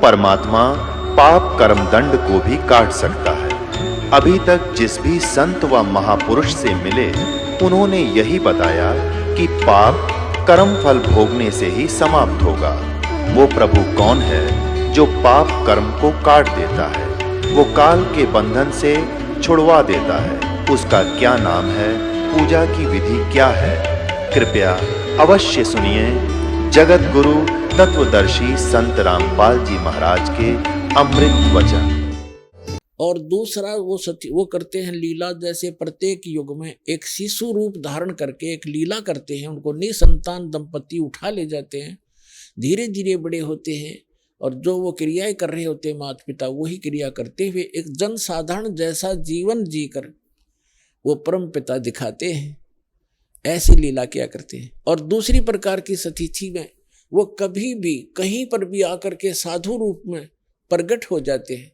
परमात्मा पाप कर्म दंड को भी काट सकता है। अभी तक जिस भी संत व महापुरुष से मिले, उन्होंने यही बताया कि पाप कर्म फल भोगने से ही समाप्त होगा। वो प्रभु कौन है जो पाप कर्म को काट देता है, वो काल के बंधन से छुड़वा देता है? उसका क्या नाम है, पूजा की विधि क्या है? कृपया अवश्य सुनिए जगत गुरु तत्वदर्शी संत रामपाल जी महाराज के अमृत वचन। और दूसरा वो करते हैं लीला, जैसे प्रत्येक युग में एक शिशु रूप धारण करके एक लीला करते हैं। उनको निसंतान दंपति उठा ले जाते हैं, धीरे धीरे बड़े होते हैं और जो वो क्रियाएं कर रहे होते हैं माता पिता, वही क्रिया करते हुए एक जन साधारण जैसा जीवन जीकर वो परम पिता दिखाते हैं। ऐसी लीला किया करते हैं। और दूसरी प्रकार की सतिथि में वो कभी भी कहीं पर भी आकर के साधु रूप में प्रकट हो जाते हैं,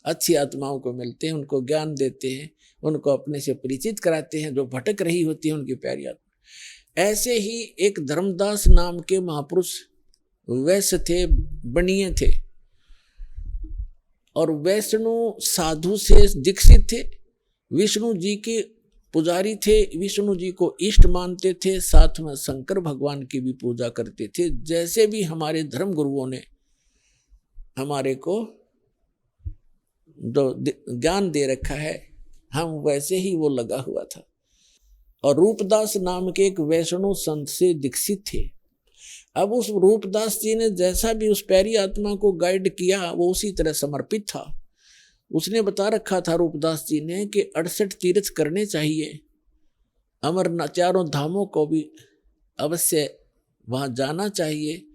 अच्छी आत्माओं को मिलते हैं, उनको ज्ञान देते हैं, उनको अपने से परिचित कराते हैं, जो भटक रही होती है उनकी प्यारी आत्मा। ऐसे ही एक धर्मदास नाम के महापुरुष वैश्य थे, बनिए थे और वैष्णु साधु से दीक्षित थे। विष्णु जी के पुजारी थे, विष्णु जी को इष्ट मानते थे, साथ में शंकर भगवान की भी पूजा करते थे। जैसे भी हमारे धर्म गुरुओं ने हमारे को जो ज्ञान दे रखा है, हम वैसे ही वो लगा हुआ था। और रूपदास नाम के एक वैष्णव संत से दीक्षित थे। अब उस रूपदास जी ने जैसा भी उस प्यारी आत्मा को गाइड किया, वो उसी तरह समर्पित था। उसने बता रखा था रूपदास जी ने कि 68 तीर्थ करने चाहिए, अमरनाथ चारों धामों को भी अवश्य वहाँ जाना चाहिए,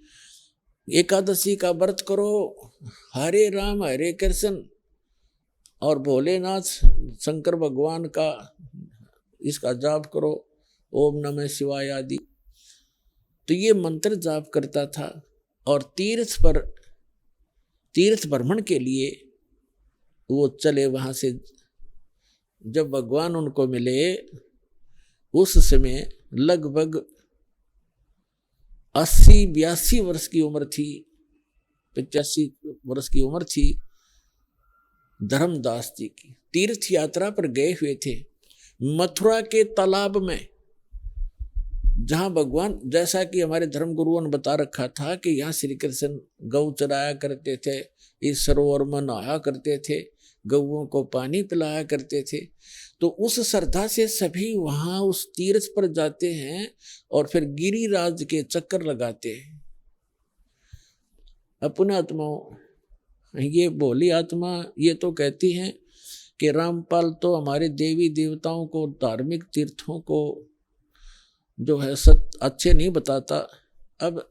एकादशी का व्रत करो, हरे राम हरे कृष्ण और भोलेनाथ शंकर भगवान का इसका जाप करो, ओम नमः शिवाय आदि। तो ये मंत्र जाप करता था। और तीर्थ भ्रमण के लिए वो चले वहाँ से। जब भगवान उनको मिले उस समय लगभग 80-82 वर्ष की उम्र थी, 85 वर्ष की उम्र थी धर्मदास जी की। तीर्थ यात्रा पर गए हुए थे मथुरा के तालाब में, जहां भगवान, जैसा कि हमारे धर्म गुरुओं ने बता रखा था कि यहाँ श्री कृष्ण गौ चराया करते थे, इस सरोवर में नहाया करते थे, गौओं को पानी पिलाया करते थे। तो उस श्रद्धा से सभी वहां उस तीर्थ पर जाते हैं और फिर गिरिराज के चक्कर लगाते हैं। अपने आत्माओं, ये भोली आत्मा ये तो कहती हैं कि रामपाल तो हमारे देवी देवताओं को, धार्मिक तीर्थों को जो है अच्छे नहीं बताता। अब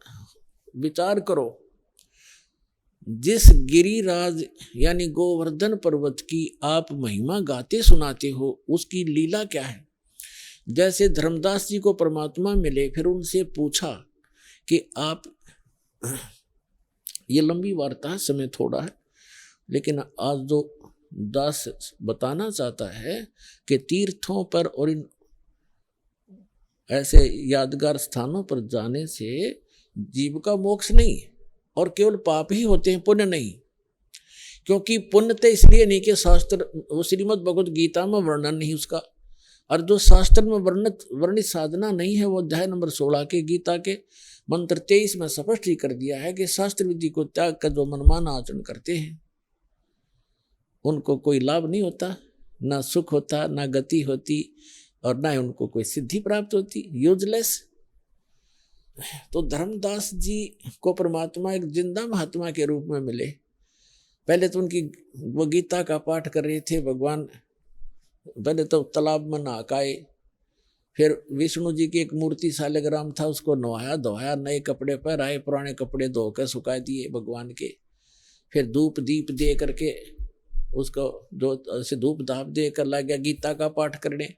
विचार करो, जिस गिरिराज यानी गोवर्धन पर्वत की आप महिमा गाते सुनाते हो, उसकी लीला क्या है। जैसे धर्मदास जी को परमात्मा मिले, फिर उनसे पूछा कि आप, ये लंबी वार्ता है, समय थोड़ा है, लेकिन आज जो दास बताना चाहता है कि तीर्थों पर और इन ऐसे यादगार स्थानों पर जाने से जीव का मोक्ष नहीं है और केवल पाप ही होते हैं, पुण्य नहीं। क्योंकि पुण्य तो इसलिए नहीं कि शास्त्र, वो श्रीमद् भगवद गीता में वर्णन नहीं उसका, और जो शास्त्र में वर्णित साधना नहीं है, वो अध्याय नंबर 16 के गीता के मंत्र 23 में स्पष्ट ही कर दिया है कि शास्त्र विधि को त्याग कर जो मनमाना आचरण करते हैं उनको कोई लाभ नहीं होता, ना सुख होता, ना गति होती और ना उनको कोई सिद्धि प्राप्त होती, यूजलेस। तो धर्मदास जी को परमात्मा एक जिंदा महात्मा के रूप में मिले। पहले तो उनकी वो गीता का पाठ कर रहे थे भगवान, पहले तो तालाब में नहाए, फिर विष्णु जी की एक मूर्ति शालिग्राम था, उसको नहाया धोया, नए कपड़े पहनाए, पुराने कपड़े धोकर सुखा दिए भगवान के, फिर धूप दीप दे करके उसको जो ऐसे धूप धाप दे कर लग गया गीता का पाठ करने।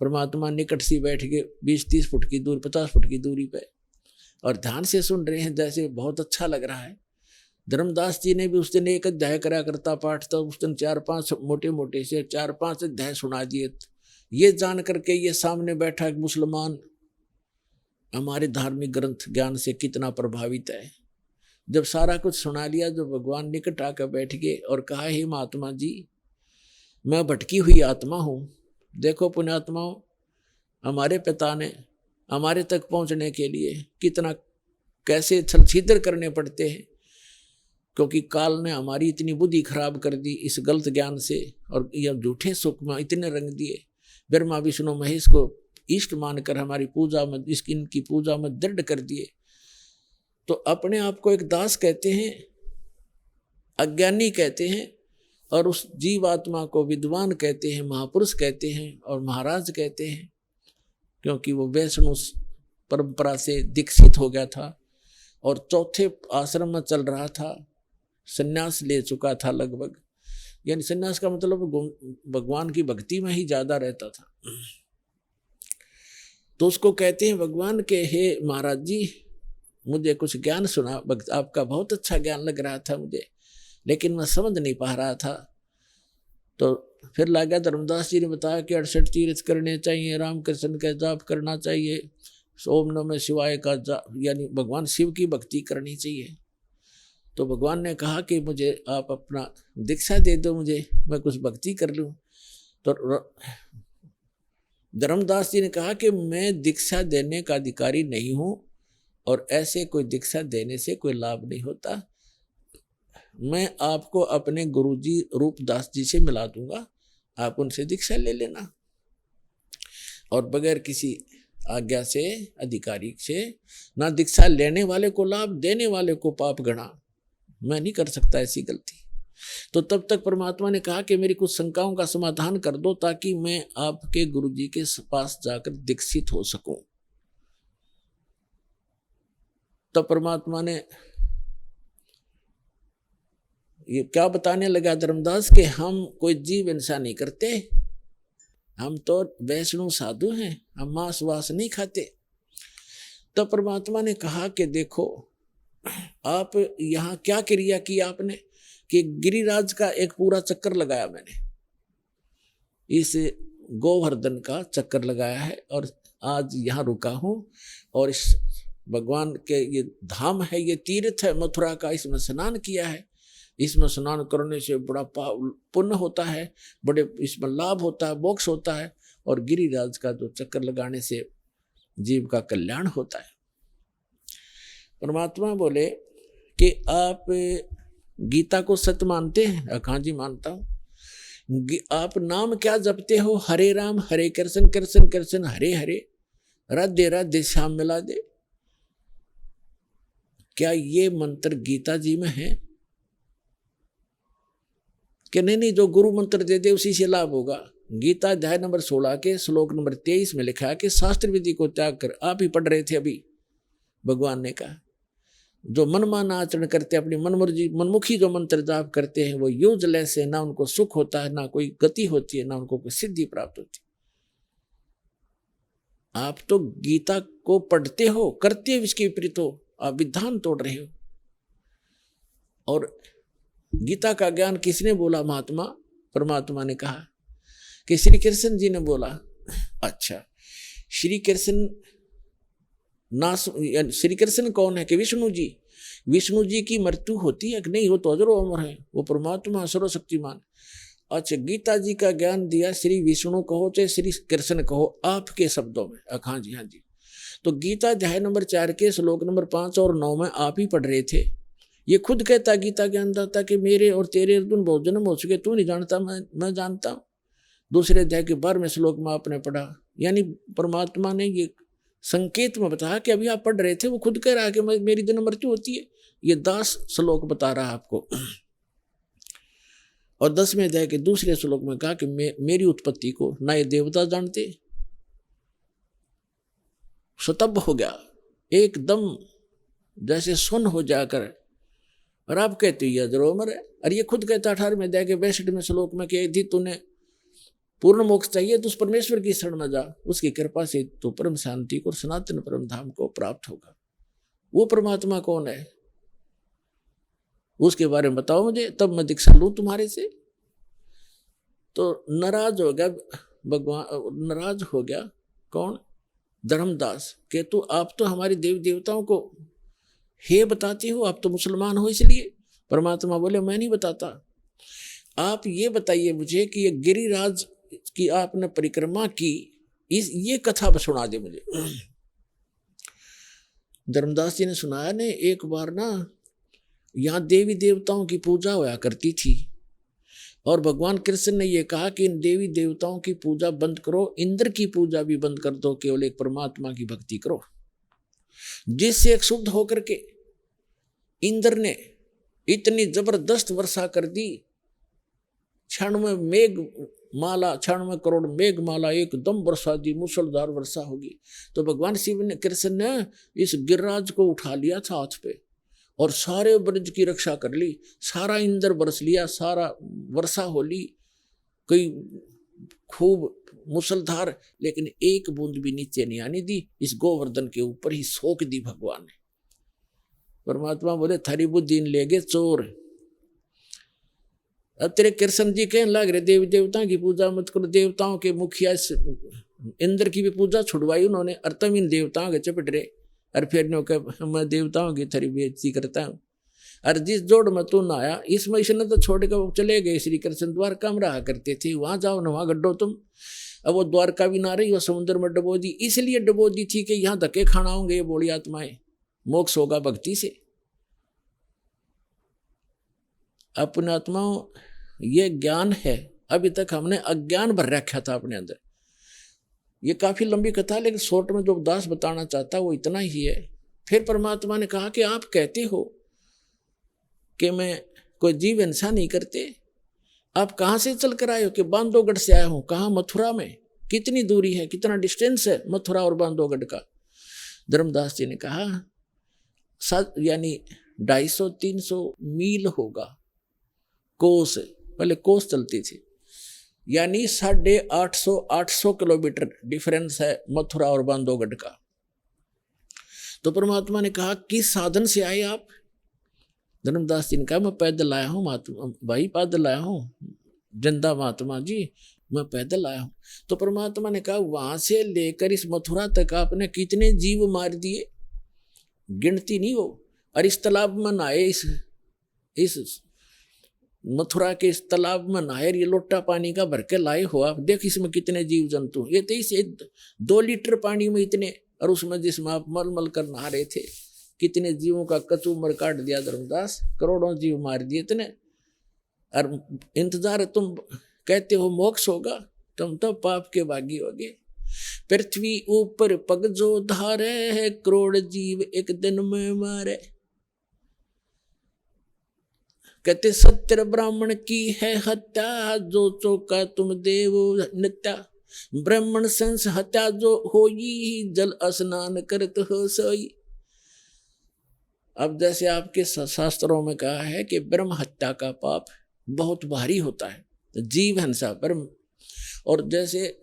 परमात्मा निकट से बैठ के 20-30 फुट की दूरी, 50 फुट की दूरी पे, और ध्यान से सुन रहे हैं, जैसे बहुत अच्छा लग रहा है। धर्मदास जी ने भी उस दिन एक अध्याय करा करता पाठ, तो उस दिन 4-5 मोटे मोटे से 4-5 अध्याय सुना दिए। ये जान करके ये सामने बैठा एक मुसलमान हमारे धार्मिक ग्रंथ ज्ञान से कितना प्रभावित है, जब सारा कुछ सुना लिया, जो भगवान निकट आकर बैठ गए और कहा, हे महात्मा जी, मैं भटकी हुई आत्मा हूँ। देखो पुण्यात्माओं, हमारे पिता ने हमारे तक पहुंचने के लिए कितना कैसे छल छिद्र करने पड़ते हैं, क्योंकि काल ने हमारी इतनी बुद्धि खराब कर दी इस गलत ज्ञान से, और यह झूठे सुख में इतने रंग दिए। ब्रह्मा विष्णु महेश को इष्ट मानकर हमारी पूजा में, इनकी पूजा में दृढ़ कर दिए। तो अपने आप को एक दास कहते हैं, अज्ञानी कहते हैं, और उस जीवात्मा को विद्वान कहते हैं, महापुरुष कहते हैं और महाराज कहते हैं, क्योंकि वो वैष्णव परंपरा से दीक्षित हो गया था और चौथे आश्रम में चल रहा था, संन्यास ले चुका था लगभग। यानी संन्यास का मतलब भगवान की भक्ति में ही ज्यादा रहता था। तो उसको कहते हैं भगवान के, हे महाराज जी, मुझे कुछ ज्ञान सुना, आपका बहुत अच्छा ज्ञान लग रहा था मुझे, लेकिन मैं समझ नहीं पा रहा था। तो फिर लगा धर्मदास जी ने बताया कि 68 तीर्थ करने चाहिए, राम कृष्ण का जाप करना चाहिए, ओम नमः शिवाय का जाप, यानी भगवान शिव की भक्ति करनी चाहिए। तो भगवान ने कहा कि मुझे आप अपना दीक्षा दे दो, मुझे, मैं कुछ भक्ति कर लूँ। तो धर्मदास जी ने कहा कि मैं दीक्षा देने का अधिकारी नहीं हूँ, और ऐसे कोई दीक्षा देने से कोई लाभ नहीं होता। मैं आपको अपने गुरुजी रूपदास जी से मिला दूंगा, आप उनसे दीक्षा ले लेना। और बगैर किसी आज्ञा से, अधिकारी से, ना दीक्षा लेने वाले को लाभ, देने वाले को पाप गणा। मैं नहीं कर सकता ऐसी गलती। तो तब तक परमात्मा ने कहा कि मेरी कुछ शंकाओं का समाधान कर दो, ताकि मैं आपके गुरुजी के पास जाकर दीक्षित हो सकूं। तब परमात्मा ने ये क्या बताने लगा धर्मदास के, हम कोई जीव हिंसा नहीं करते, हम तो वैष्णव साधु हैं, हम मांस वास नहीं खाते। तब परमात्मा ने कहा कि देखो, आप यहाँ क्या क्रिया की आपने, कि गिरिराज का एक पूरा चक्कर लगाया मैंने, इस गोवर्धन का चक्कर लगाया है, और आज यहाँ रुका हूँ, और इस भगवान के ये धाम है, ये तीर्थ है मथुरा का, इसमें स्नान किया है। इसमें स्नान करने से बड़ा पुण्य होता है, बड़े इसमें लाभ होता है, मोक्ष होता है, और गिरिराज का जो चक्कर लगाने से जीव का कल्याण होता है। परमात्मा बोले कि आप गीता को सत्य मानते हैं? हाँ जी मानता हूँ। आप नाम क्या जपते हो? हरे राम हरे कृष्ण कृष्ण कृष्ण हरे हरे, राधे राधे श्याम मिला दे। क्या ये मंत्र गीता जी में है? कि नहीं, जो गुरु मंत्र दे दे उसी से लाभ होगा। गीता अध्याय नंबर 16 के श्लोक नंबर 23 में लिखा है कि शास्त्र विधि को त्याग कर, आप ही पढ़ रहे थे अभी, भगवान ने कहा जो मनमाना आचरण करते, अपनी मनमुखी जो मंत्र जाप करते हैं, वो यूजलेस है, ना उनको सुख होता है, ना कोई गति होती है, ना उनको कोई सिद्धि प्राप्त होती। आप तो गीता को पढ़ते हो, करते हो इसके विपरीत हो, आप विधान तोड़ रहे हो। और गीता का ज्ञान किसने बोला? महात्मा परमात्मा ने कहा कि श्री कृष्ण जी ने बोला। अच्छा, श्री कृष्ण श्री कृष्ण कौन है? कि विष्णु जी। विष्णु जी की मृत्यु होती है कि नहीं? हो तो अजरो अमर है, वो परमात्मा सर्वशक्तिमान। अच्छा, गीता जी का ज्ञान दिया, श्री विष्णु कहो चाहे श्री कृष्ण कहो, आपके शब्दों में। हाँ जी, हाँ जी। तो गीता अध्याय नंबर 4 के श्लोक नंबर 5 और 9 में आप ही पढ़ रहे थे। ये खुद कहता गीता ज्ञानदाता कि मेरे और तेरे अर्जुन बहुत जन्म हो चुके, तू नहीं जानता, मैं जानता हूँ। दूसरे अध्याय के 12वें श्लोक में आपने पढ़ा। यानी परमात्मा ने ये संकेत में बताया कि अभी आप पढ़ रहे थे, वो खुद कह रहा है कि मेरी दिन मृत्यु होती है। ये 10 श्लोक बता रहा है आपको। और 10वें अध्याय के दूसरे श्लोक में कहा कि मेरी उत्पत्ति को ना ये देवता जानते। स्तब्ध हो गया एकदम, जैसे सुन हो जाकर। और आप कहते हो अजरो अमर है। और ये खुद कहता 18वें अध्याय के 62वें श्लोक में कि यदि तूने पूर्ण मोक्ष चाहिए तो उस परमेश्वर की शरण में जा, उसकी कृपा से तो परम शांति को, सनातन परम धाम को प्राप्त होगा। वो परमात्मा कौन है? उसके बारे में बताओ मुझे, तब मैं दीक्षा लूं तुम्हारे से। तो नाराज हो गया भगवान, नाराज हो गया कौन? धर्मदास। के तू आप तो हमारे देव देवताओं को हे बताते हो, आप तो मुसलमान हो इसलिए। परमात्मा बोले मैं नहीं बताता, आप ये बताइए मुझे कि ये गिरिराज की आपने परिक्रमा की, इस ये कथा सुना दे मुझे। धर्मदास जी ने सुनाया ने, एक बार ना यहाँ देवी देवताओं की पूजा होया करती थी और भगवान कृष्ण ने ये कहा कि इन देवी देवताओं की पूजा बंद करो, इंद्र की पूजा भी बंद कर दो, केवल एक परमात्मा की भक्ति करो। जिससे एक शुद्ध होकर के इंद्र ने इतनी जबरदस्त वर्षा कर दी, 96 मेघ माला, 96 करोड़ मेघ माला एकदम वर्षा दी, मूसलधार वर्षा होगी। तो भगवान शिव ने, कृष्ण ने इस गिरिराज को उठा लिया था हाथ पे और सारे ब्रज की रक्षा कर ली, सारा इंद्र बरस लिया, सारा वर्षा हो ली, कोई खूब मुसलधार, लेकिन एक बूंद भी नीचे नहीं आने दी। इस गोवर्धन के ऊपर ही सोख दी भगवान ने। परमात्मा बोले थारी बुद्धि ले गए चोर। अब तेरे कृष्ण जी कहने लग रहे देवी देवताओं की पूजा मत करो, देवताओं के मुखिया इंद्र की भी पूजा छुड़वाई उन्होंने, और तुम इन देवताओं के चपट रहे, और फिर मैं देवताओं की थारी बेइज्जती करता हूँ। और जिस जोड़ में तू ना आया, इस महीने ने तो छोड़ के वो चले गए। श्री कृष्ण द्वारका में रहा करते थे, वहां जाओ ना, वहां गड्ढो तुम। अब वो द्वारका भी ना रही, वो समुद्र में डबो दी, इसलिए डबो दी थी कि यहाँ धक्के खाना होंगे ये बोली आत्माएं, मोक्ष होगा भक्ति से। अपने आत्माओं ये ज्ञान है, अभी तक हमने अज्ञान भर रखा था अपने अंदर। ये काफी लंबी कथा, लेकिन शॉर्ट में जो दास बताना चाहता वो इतना ही है। फिर परमात्मा ने कहा कि आप कहते हो कि मैं कोई जीव हिंसा नहीं करते, आप कहाँ से चल कर आए हो? कि बांधवगढ़ से आया हूँ। कहाँ? मथुरा में। कितनी दूरी है, कितना डिस्टेंस है मथुरा और बांधवगढ़ का? धर्मदास जी ने कहा यानी 250-300 मील होगा। कोस, पहले कोस चलती थी, यानी 850 किलोमीटर डिफरेंस है मथुरा और बांधवगढ़ का। तो परमात्मा ने कहा किस साधन से आए आप? धर्मदास जी ने कहा मैं पैदल आया हूँ महात्मा भाई, पैदल आया हूँ जिंदा महात्मा जी, मैं पैदल आया हूँ। तो परमात्मा ने कहा वहां से लेकर इस मथुरा तक आपने कितने जीव मार दिए, गिनती नहीं हो। और इस तालाब में नहाए, इस मथुरा के इस तालाब में नहाए, ये लोटा पानी का भर के लाए हो आप, देख इसमें कितने जीव जंतु। ये तो इस 2 लीटर पानी में इतने, और उसमें जिसमें आप मल मल कर नहा रहे थे, कितने जीवों का कचूमर काट दिया धर्मदास, करोड़ों जीव मार दिए इतने। और इंतजार तुम कहते हो मोक्ष होगा, तुम तो पाप के भागी होगे। पृथ्वी ऊपर पग जो धारे है, करोड़ जीव एक दिन में मारे। कहते सत्य ब्राह्मण की है हत्या, जो चौका तुम देव नित्या। ब्राह्मण संस हत्या जो होई, जल स्नान करत हो सोई। अब जैसे आपके शास्त्रों में कहा है कि ब्रह्म हत्या का पाप बहुत भारी होता है, तो जीव हिंसा ब्रह्म, और जैसे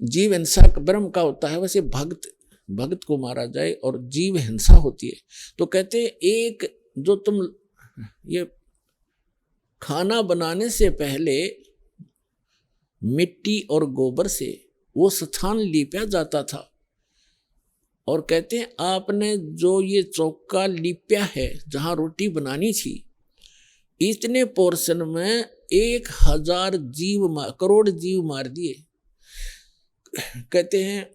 जीव हिंसा ब्रह्म का होता है, वैसे भक्त को मारा जाए और जीव हिंसा होती है। तो कहते एक जो तुम ये खाना बनाने से पहले मिट्टी और गोबर से वो स्थान लिपा जाता था, और कहते हैं आपने जो ये चौका लिपा है जहां रोटी बनानी थी, इतने पोर्शन में 1000 करोड़ जीव मार दिए। कहते हैं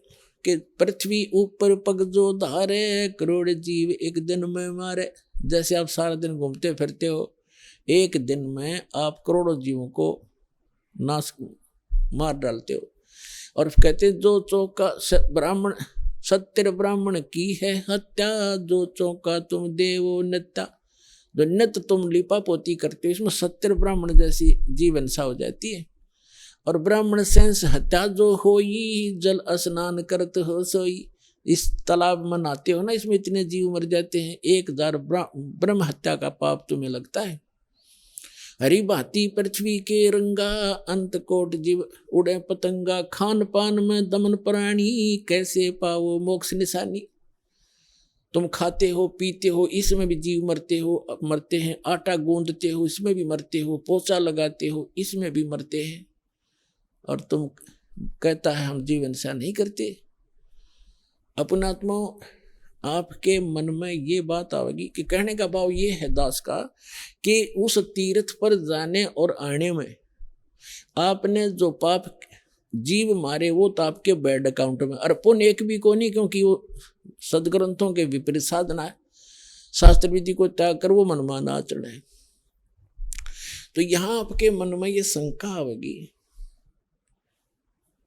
कि पृथ्वी ऊपर पग जो धारे, करोड़ जीव एक दिन में मारे। जैसे आप सारा दिन घूमते फिरते हो, एक दिन में आप करोड़ों जीवों को नाश मार डालते हो। और कहते जो चौका ब्राह्मण सत्य ब्राह्मण की है हत्या, जो चौका तुम देवो नित्या। जो नित्य तुम लिपा पोती करते हो, इसमें सत्य ब्राह्मण जैसी जीव हिंसा हो जाती है। और ब्राह्मण सेंस हत्या जो होई, जल स्नान करत हो सोई। इस तालाब में नहाते हो ना, इसमें इतने जीव मर जाते हैं, 1000 ब्रह्म हत्या का पाप तुम्हें लगता है। हरी भांति पृथ्वी के रंगा, अंत कोट जीव उड़े पतंगा। खान पान में दमन प्राणी, कैसे पाओ मोक्ष निशानी। तुम खाते हो पीते हो, इसमें भी जीव मरते हैं। आटा गूंदते हो, इसमें भी मरते हो। पोछा लगाते हो, इसमें भी मरते हैं। और तुम कहता है हम जीव हिंसा नहीं करते। अपनात्मा आपके मन में ये बात आएगी कि कहने का भाव ये है दास का कि उस तीर्थ पर जाने और आने में आपने जो पाप जीव मारे वो तो आपके बैड अकाउंट में, और पुण्य एक भी को नहीं, क्योंकि वो सदग्रंथों के विपरीत साधना है, शास्त्र विधि को त्याग कर वो मनमाना आचरण है। तो यहां आपके मन में ये शंका आवेगी।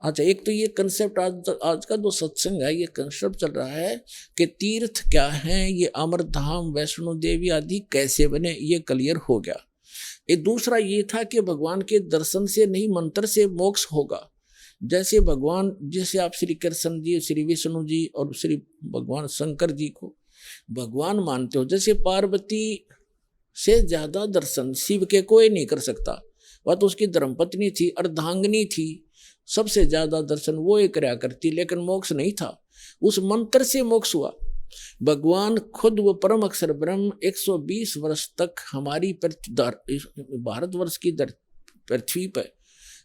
अच्छा, एक तो ये कंसेप्ट आज का जो सत्संग है ये कंसेप्ट चल रहा है कि तीर्थ क्या है, ये अमरधाम वैष्णो देवी आदि कैसे बने, ये क्लियर हो गया। एक दूसरा ये था कि भगवान के दर्शन से नहीं मंत्र से मोक्ष होगा। जैसे भगवान, जैसे आप श्री कृष्ण जी, श्री विष्णु जी और श्री भगवान शंकर जी को भगवान मानते हो, जैसे पार्वती से ज्यादा दर्शन शिव के कोई नहीं कर सकता। वह तो उसकी धर्मपत्नी थी, अर्धांगिनी थी, सबसे ज्यादा दर्शन वो एक कराया करती, लेकिन मोक्ष नहीं था। उस मंत्र से मोक्ष हुआ। भगवान खुद वो परम अक्षर ब्रह्म 120 वर्ष तक हमारी भारतवर्ष की पृथ्वी पर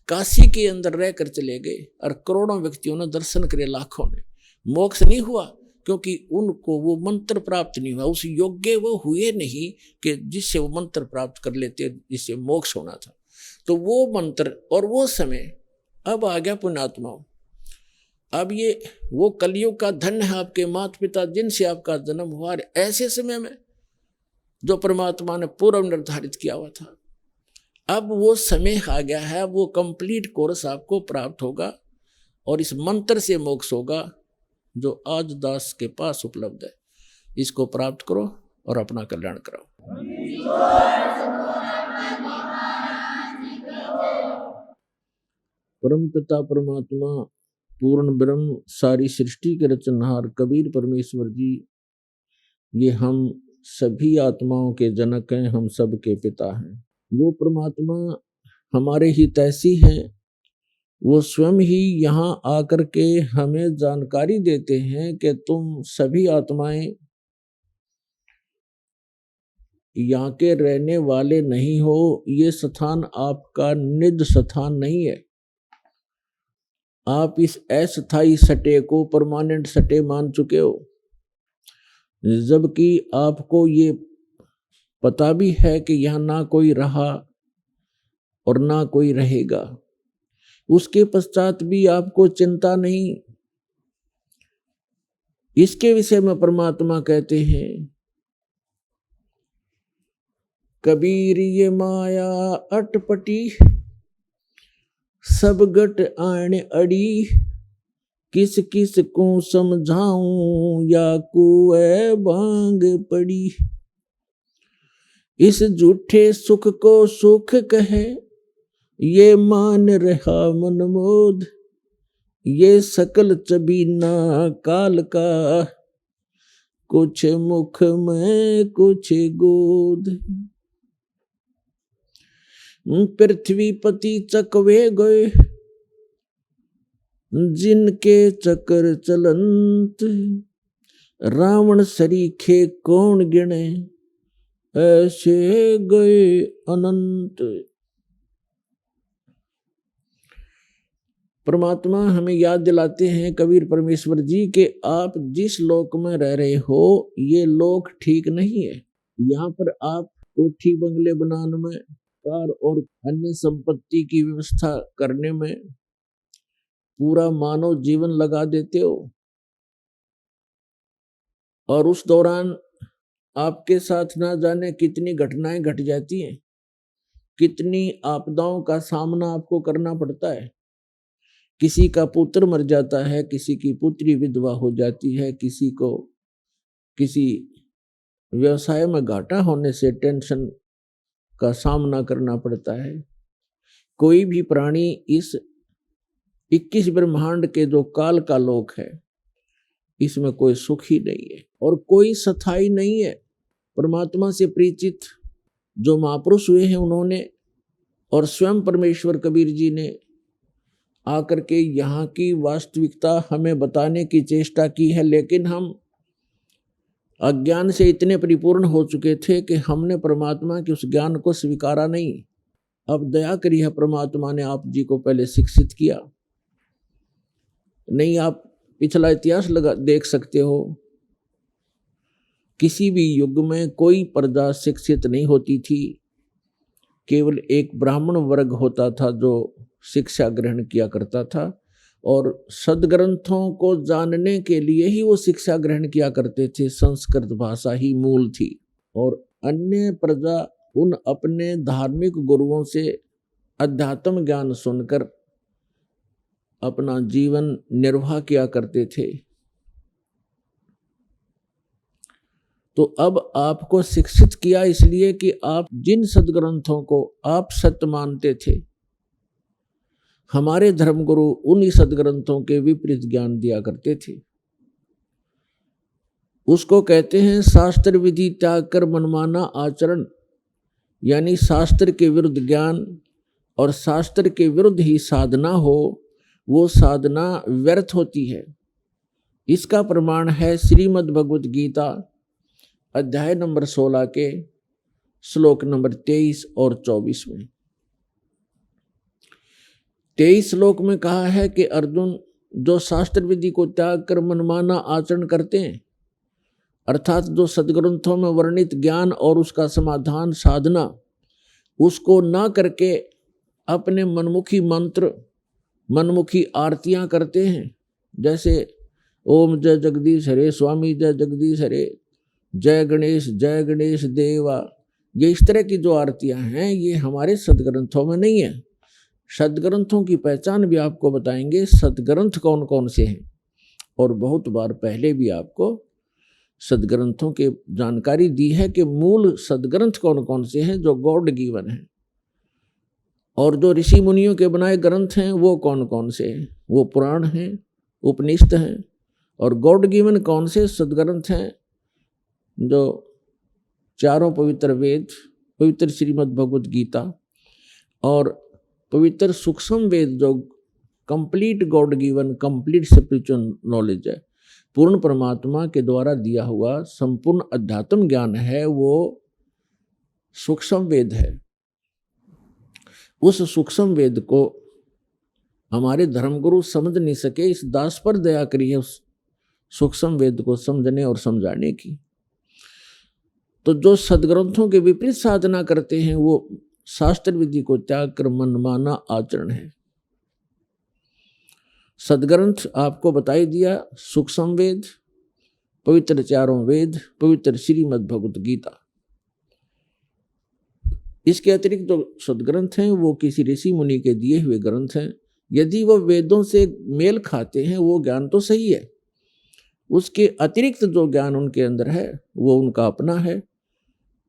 काशी के अंदर रहकर चले गए, और करोड़ों व्यक्तियों ने दर्शन करे, लाखों ने। मोक्ष नहीं हुआ क्योंकि उनको वो मंत्र प्राप्त नहीं हुआ, उस योग्य वो हुए नहीं कि जिससे वो मंत्र प्राप्त कर लेते, जिससे मोक्ष होना था। तो वो मंत्र और वो समय अब आ गया पुण्यात्माओं। अब ये वो कलयुग का धन्य है आपके माता पिता जिनसे आपका जन्म हुआ, ऐसे समय में जो परमात्मा ने पूर्व निर्धारित किया हुआ था। अब वो समय आ गया है, वो कंप्लीट कोर्स आपको प्राप्त होगा और इस मंत्र से मोक्ष होगा जो आज दास के पास उपलब्ध है। इसको प्राप्त करो और अपना कल्याण कराओ। परम पिता परमात्मा पूर्ण ब्रह्म सारी सृष्टि के रचनहार कबीर परमेश्वर जी, ये हम सभी आत्माओं के जनक हैं, हम सब के पिता हैं। वो परमात्मा हमारे हितैषी हैं, वो स्वयं ही यहाँ आकर के हमें जानकारी देते हैं कि तुम सभी आत्माएं यहाँ के रहने वाले नहीं हो, ये स्थान आपका निज स्थान नहीं है। आप इस अस्थायी सटे को परमानेंट सटे मान चुके हो, जबकि आपको ये पता भी है कि यहाँ ना कोई रहा और ना कोई रहेगा। उसके पश्चात भी आपको चिंता नहीं। इसके विषय में परमात्मा कहते हैं, कबीर ये माया अटपटी, सब गट आण अड़ी, किस किस को समझाऊं या कुए भांग पड़ी। इस झूठे सुख को सुख कहे, ये मान रहा मन मोद, ये सकल चबीना काल का, कुछ मुख में कुछ गोद। पृथ्वी पति चकवे गए, जिनके चक्र चलंत, रावण सरीखे कौन गिने, ऐसे गए अनंत। परमात्मा हमें याद दिलाते हैं, कबीर परमेश्वर जी, के आप जिस लोक में रह रहे हो ये लोक ठीक नहीं है। यहाँ पर आप कोठी बंगले बनाने में, कार और अन्य संपत्ति की व्यवस्था करने में पूरा मानव जीवन लगा देते हो, और उस दौरान आपके साथ ना जाने कितनी घटनाएं घट जाती हैं, कितनी आपदाओं का सामना आपको करना पड़ता है। किसी का पुत्र मर जाता है, किसी की पुत्री विधवा हो जाती है, किसी को किसी व्यवसाय में घाटा होने से टेंशन का सामना करना पड़ता है। कोई भी प्राणी इस 21 ब्रह्मांड के जो काल का लोक है, इसमें कोई सुख ही नहीं है और कोई स्थायी नहीं है। परमात्मा से परिचित जो महापुरुष हुए हैं उन्होंने, और स्वयं परमेश्वर कबीर जी ने आकर के यहाँ की वास्तविकता हमें बताने की चेष्टा की है, लेकिन हम अज्ञान से इतने परिपूर्ण हो चुके थे कि हमने परमात्मा के उस ज्ञान को स्वीकारा नहीं। अब दया करी है परमात्मा ने आप जी को पहले शिक्षित किया। नहीं, आप पिछला इतिहास देख सकते हो किसी भी युग में कोई प्रजा शिक्षित नहीं होती थी, केवल एक ब्राह्मण वर्ग होता था जो शिक्षा ग्रहण किया करता था, और सदग्रंथों को जानने के लिए ही वो शिक्षा ग्रहण किया करते थे। संस्कृत भाषा ही मूल थी, और अन्य प्रजा उन अपने धार्मिक गुरुओं से अध्यात्म ज्ञान सुनकर अपना जीवन निर्वाह किया करते थे। तो अब आपको शिक्षित किया इसलिए कि आप जिन सदग्रंथों को आप सत्य मानते थे, हमारे धर्मगुरु उन्हीं सदग्रंथों के विपरीत ज्ञान दिया करते थे। उसको कहते हैं शास्त्र विधि त्याग कर मनमाना आचरण, यानी शास्त्र के विरुद्ध ज्ञान और शास्त्र के विरुद्ध ही साधना हो, वो साधना व्यर्थ होती है। इसका प्रमाण है श्रीमद् भगवत गीता अध्याय नंबर 16 के श्लोक नंबर 23 और 24 में। 23 श्लोक में कहा है कि अर्जुन, जो शास्त्र विधि को त्याग कर मनमाना आचरण करते हैं, अर्थात जो सदग्रंथों में वर्णित ज्ञान और उसका समाधान साधना, उसको ना करके अपने मनमुखी मंत्र, मनमुखी आरतियां करते हैं, जैसे ओम जय जगदीश हरे, स्वामी जय जगदीश हरे, जय गणेश देवा, ये इस तरह की जो आरतियां हैं, ये हमारे सदग्रंथों में नहीं है। सदग्रंथों की पहचान भी आपको बताएंगे, सदग्रंथ कौन कौन से हैं, और बहुत बार पहले भी आपको सदग्रंथों के जानकारी दी है कि मूल सदग्रंथ कौन कौन से हैं जो गॉड गिवन हैं, और जो ऋषि मुनियों के बनाए ग्रंथ हैं वो कौन कौन से हैं। वो पुराण हैं, उपनिषद हैं, और गॉड गिवन कौन से सदग्रंथ हैं, जो चारों पवित्र वेद, पवित्र श्रीमद् भगवत गीता और पवित्र सूक्ष्म वेद, जो complete God given complete spiritual knowledge है, पूर्ण परमात्मा के द्वारा दिया हुआ संपूर्ण अध्यात्म ज्ञान है, वो सूक्ष्म वेद है। उस सूक्ष्म वेद को हमारे धर्मगुरु समझ नहीं सके, इस दास पर दया करी है उस सूक्ष्म वेद को समझने और समझाने की। तो जो सदग्रंथों के विपरीत साधना करते हैं, वो शास्त्र विधि को त्याग कर मनमाना आचरण है। सदग्रंथ आपको बताई दिया, सूक्ष्म वेद, पवित्र चारों वेद, पवित्र श्रीमद् भगवत गीता। इसके अतिरिक्त जो सदग्रंथ हैं वो किसी ऋषि मुनि के दिए हुए ग्रंथ हैं। यदि वो वेदों से मेल खाते हैं वो ज्ञान तो सही है, उसके अतिरिक्त जो ज्ञान उनके अंदर है वो उनका अपना है,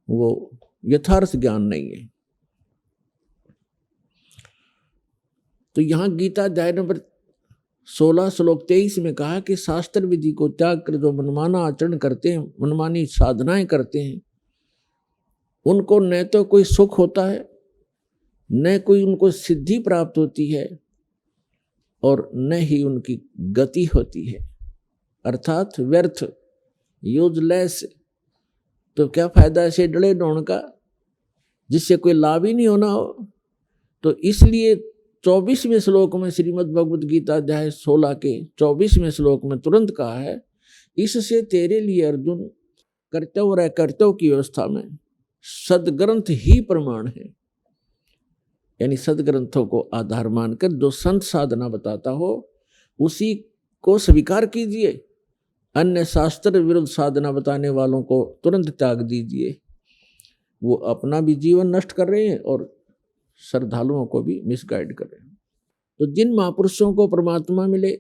वो यथार्थ ज्ञान नहीं है। तो यहाँ गीता अध्याय नंबर 16 श्लोक 23 में कहा कि शास्त्र विधि को त्याग कर जो मनमाना आचरण करते हैं, मनमानी साधनाएं करते हैं, उनको न तो कोई सुख होता है, न कोई उनको सिद्धि प्राप्त होती है, और न ही उनकी गति होती है, अर्थात व्यर्थ, यूजलेस। तो क्या फायदा ऐसे डले डोण का जिससे कोई लाभ ही नहीं होना हो। तो इसलिए 24वें श्लोक में श्रीमद् भगवत गीता अध्याय 16 के 24वें श्लोक में तुरंत कहा है, इससे तेरे लिए अर्जुन कर्तव्य और अकर्तव्य की व्यवस्था में सदग्रंथ ही प्रमाण है। यानी सदग्रंथों को आधार मानकर जो संत साधना बताता हो उसी को स्वीकार कीजिए, अन्य शास्त्र विरुद्ध साधना बताने वालों को तुरंत त्याग दीजिए। वो अपना भी जीवन नष्ट कर रहे हैं और श्रद्धालुओं को भी मिसगाइड कर रहे हैं। तो जिन महापुरुषों को परमात्मा मिले,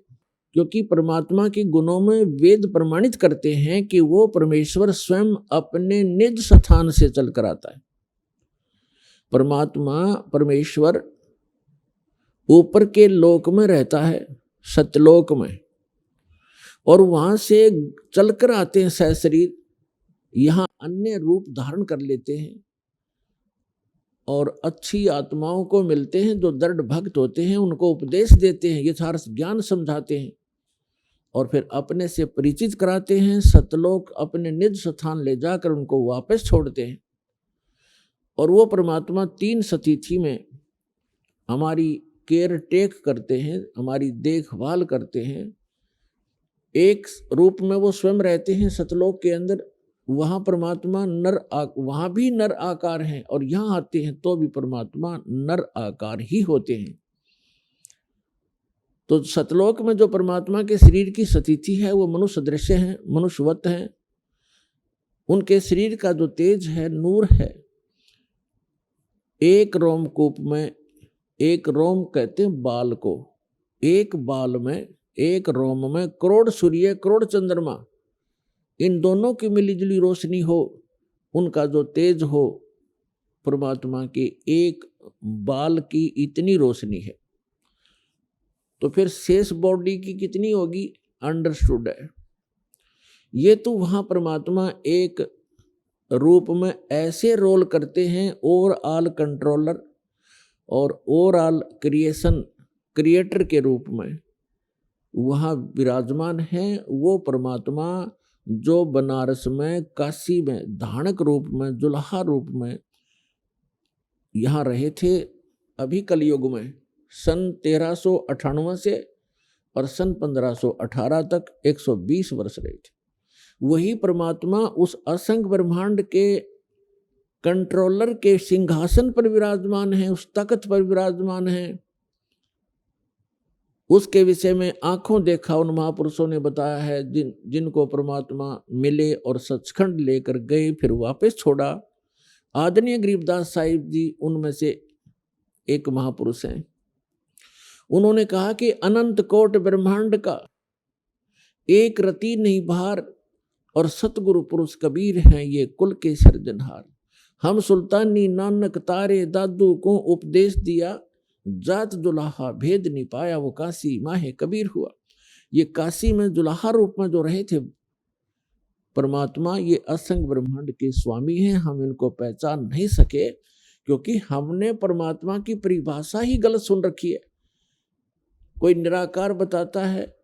क्योंकि परमात्मा के गुणों में वेद प्रमाणित करते हैं कि वो परमेश्वर स्वयं अपने निज स्थान से चल कर आता है। परमात्मा, परमेश्वर ऊपर के लोक में रहता है, सत्यलोक में, और वहां से चलकर आते हैं सहशरीर, यहाँ अन्य रूप धारण कर लेते हैं और अच्छी आत्माओं को मिलते हैं जो दृढ़ भक्त होते हैं, उनको उपदेश देते हैं, यथार्थ ज्ञान समझाते हैं और फिर अपने से परिचित कराते हैं। सतलोक अपने निज स्थान ले जाकर उनको वापस छोड़ते हैं। और वो परमात्मा 3 सतिथि में हमारी केयर टेक करते हैं, हमारी देखभाल करते हैं। एक रूप में वो स्वयं रहते हैं सतलोक के अंदर, वहां परमात्मा वहां भी नर आकार हैं और यहां आते हैं तो भी परमात्मा नर आकार ही होते हैं। तो सतलोक में जो परमात्मा के शरीर की स्थिति है वो मनुष्य दृश्य है, मनुष्यवत है। उनके शरीर का जो तेज है, नूर है। एक रोमकूप में, एक रोम कहते हैं बाल को, एक बाल में, एक रोम में करोड़ सूर्य, करोड़ चंद्रमा, इन दोनों की मिलीजुली रोशनी हो, उनका जो तेज हो, परमात्मा के एक बाल की इतनी रोशनी है, तो फिर शेष बॉडी की कितनी होगी, अंडरस्टूड है। ये तो वहां परमात्मा एक रूप में ऐसे रोल करते हैं, ओवरऑल कंट्रोलर और ओवरऑल क्रिएटर के रूप में वहां विराजमान है। वो परमात्मा जो बनारस में, काशी में धानक रूप में, जुल्हा रूप में यहाँ रहे थे अभी कलयुग में, सन 1398 से और सन 1518 तक 120 वर्ष रहे थे। वही परमात्मा उस असंख्य ब्रह्मांड के कंट्रोलर के सिंहासन पर विराजमान है, उस तख्त पर विराजमान है। उसके विषय में आंखों देखा उन महापुरुषों ने बताया है, जिनको परमात्मा मिले और सचखंड लेकर गए, फिर वापस छोड़ा। आदरणीय गरीबदास साहिब जी उनमें से एक महापुरुष हैं। उन्होंने कहा कि अनंत कोट ब्रह्मांड का एक रति नहीं भार, और सतगुरु पुरुष कबीर हैं ये कुल के सर्जनहार। हम सुल्तानी नानक तारे दादू को उपदेश दिया, जात जुलाहा भेद नहीं पाया, वो काशी माहे कबीर हुआ। ये काशी में जुलाहा रूप में जो रहे थे परमात्मा, ये असंख्य ब्रह्मांड के स्वामी हैं। हम इनको पहचान नहीं सके क्योंकि हमने परमात्मा की परिभाषा ही गलत सुन रखी है। कोई निराकार बताता है,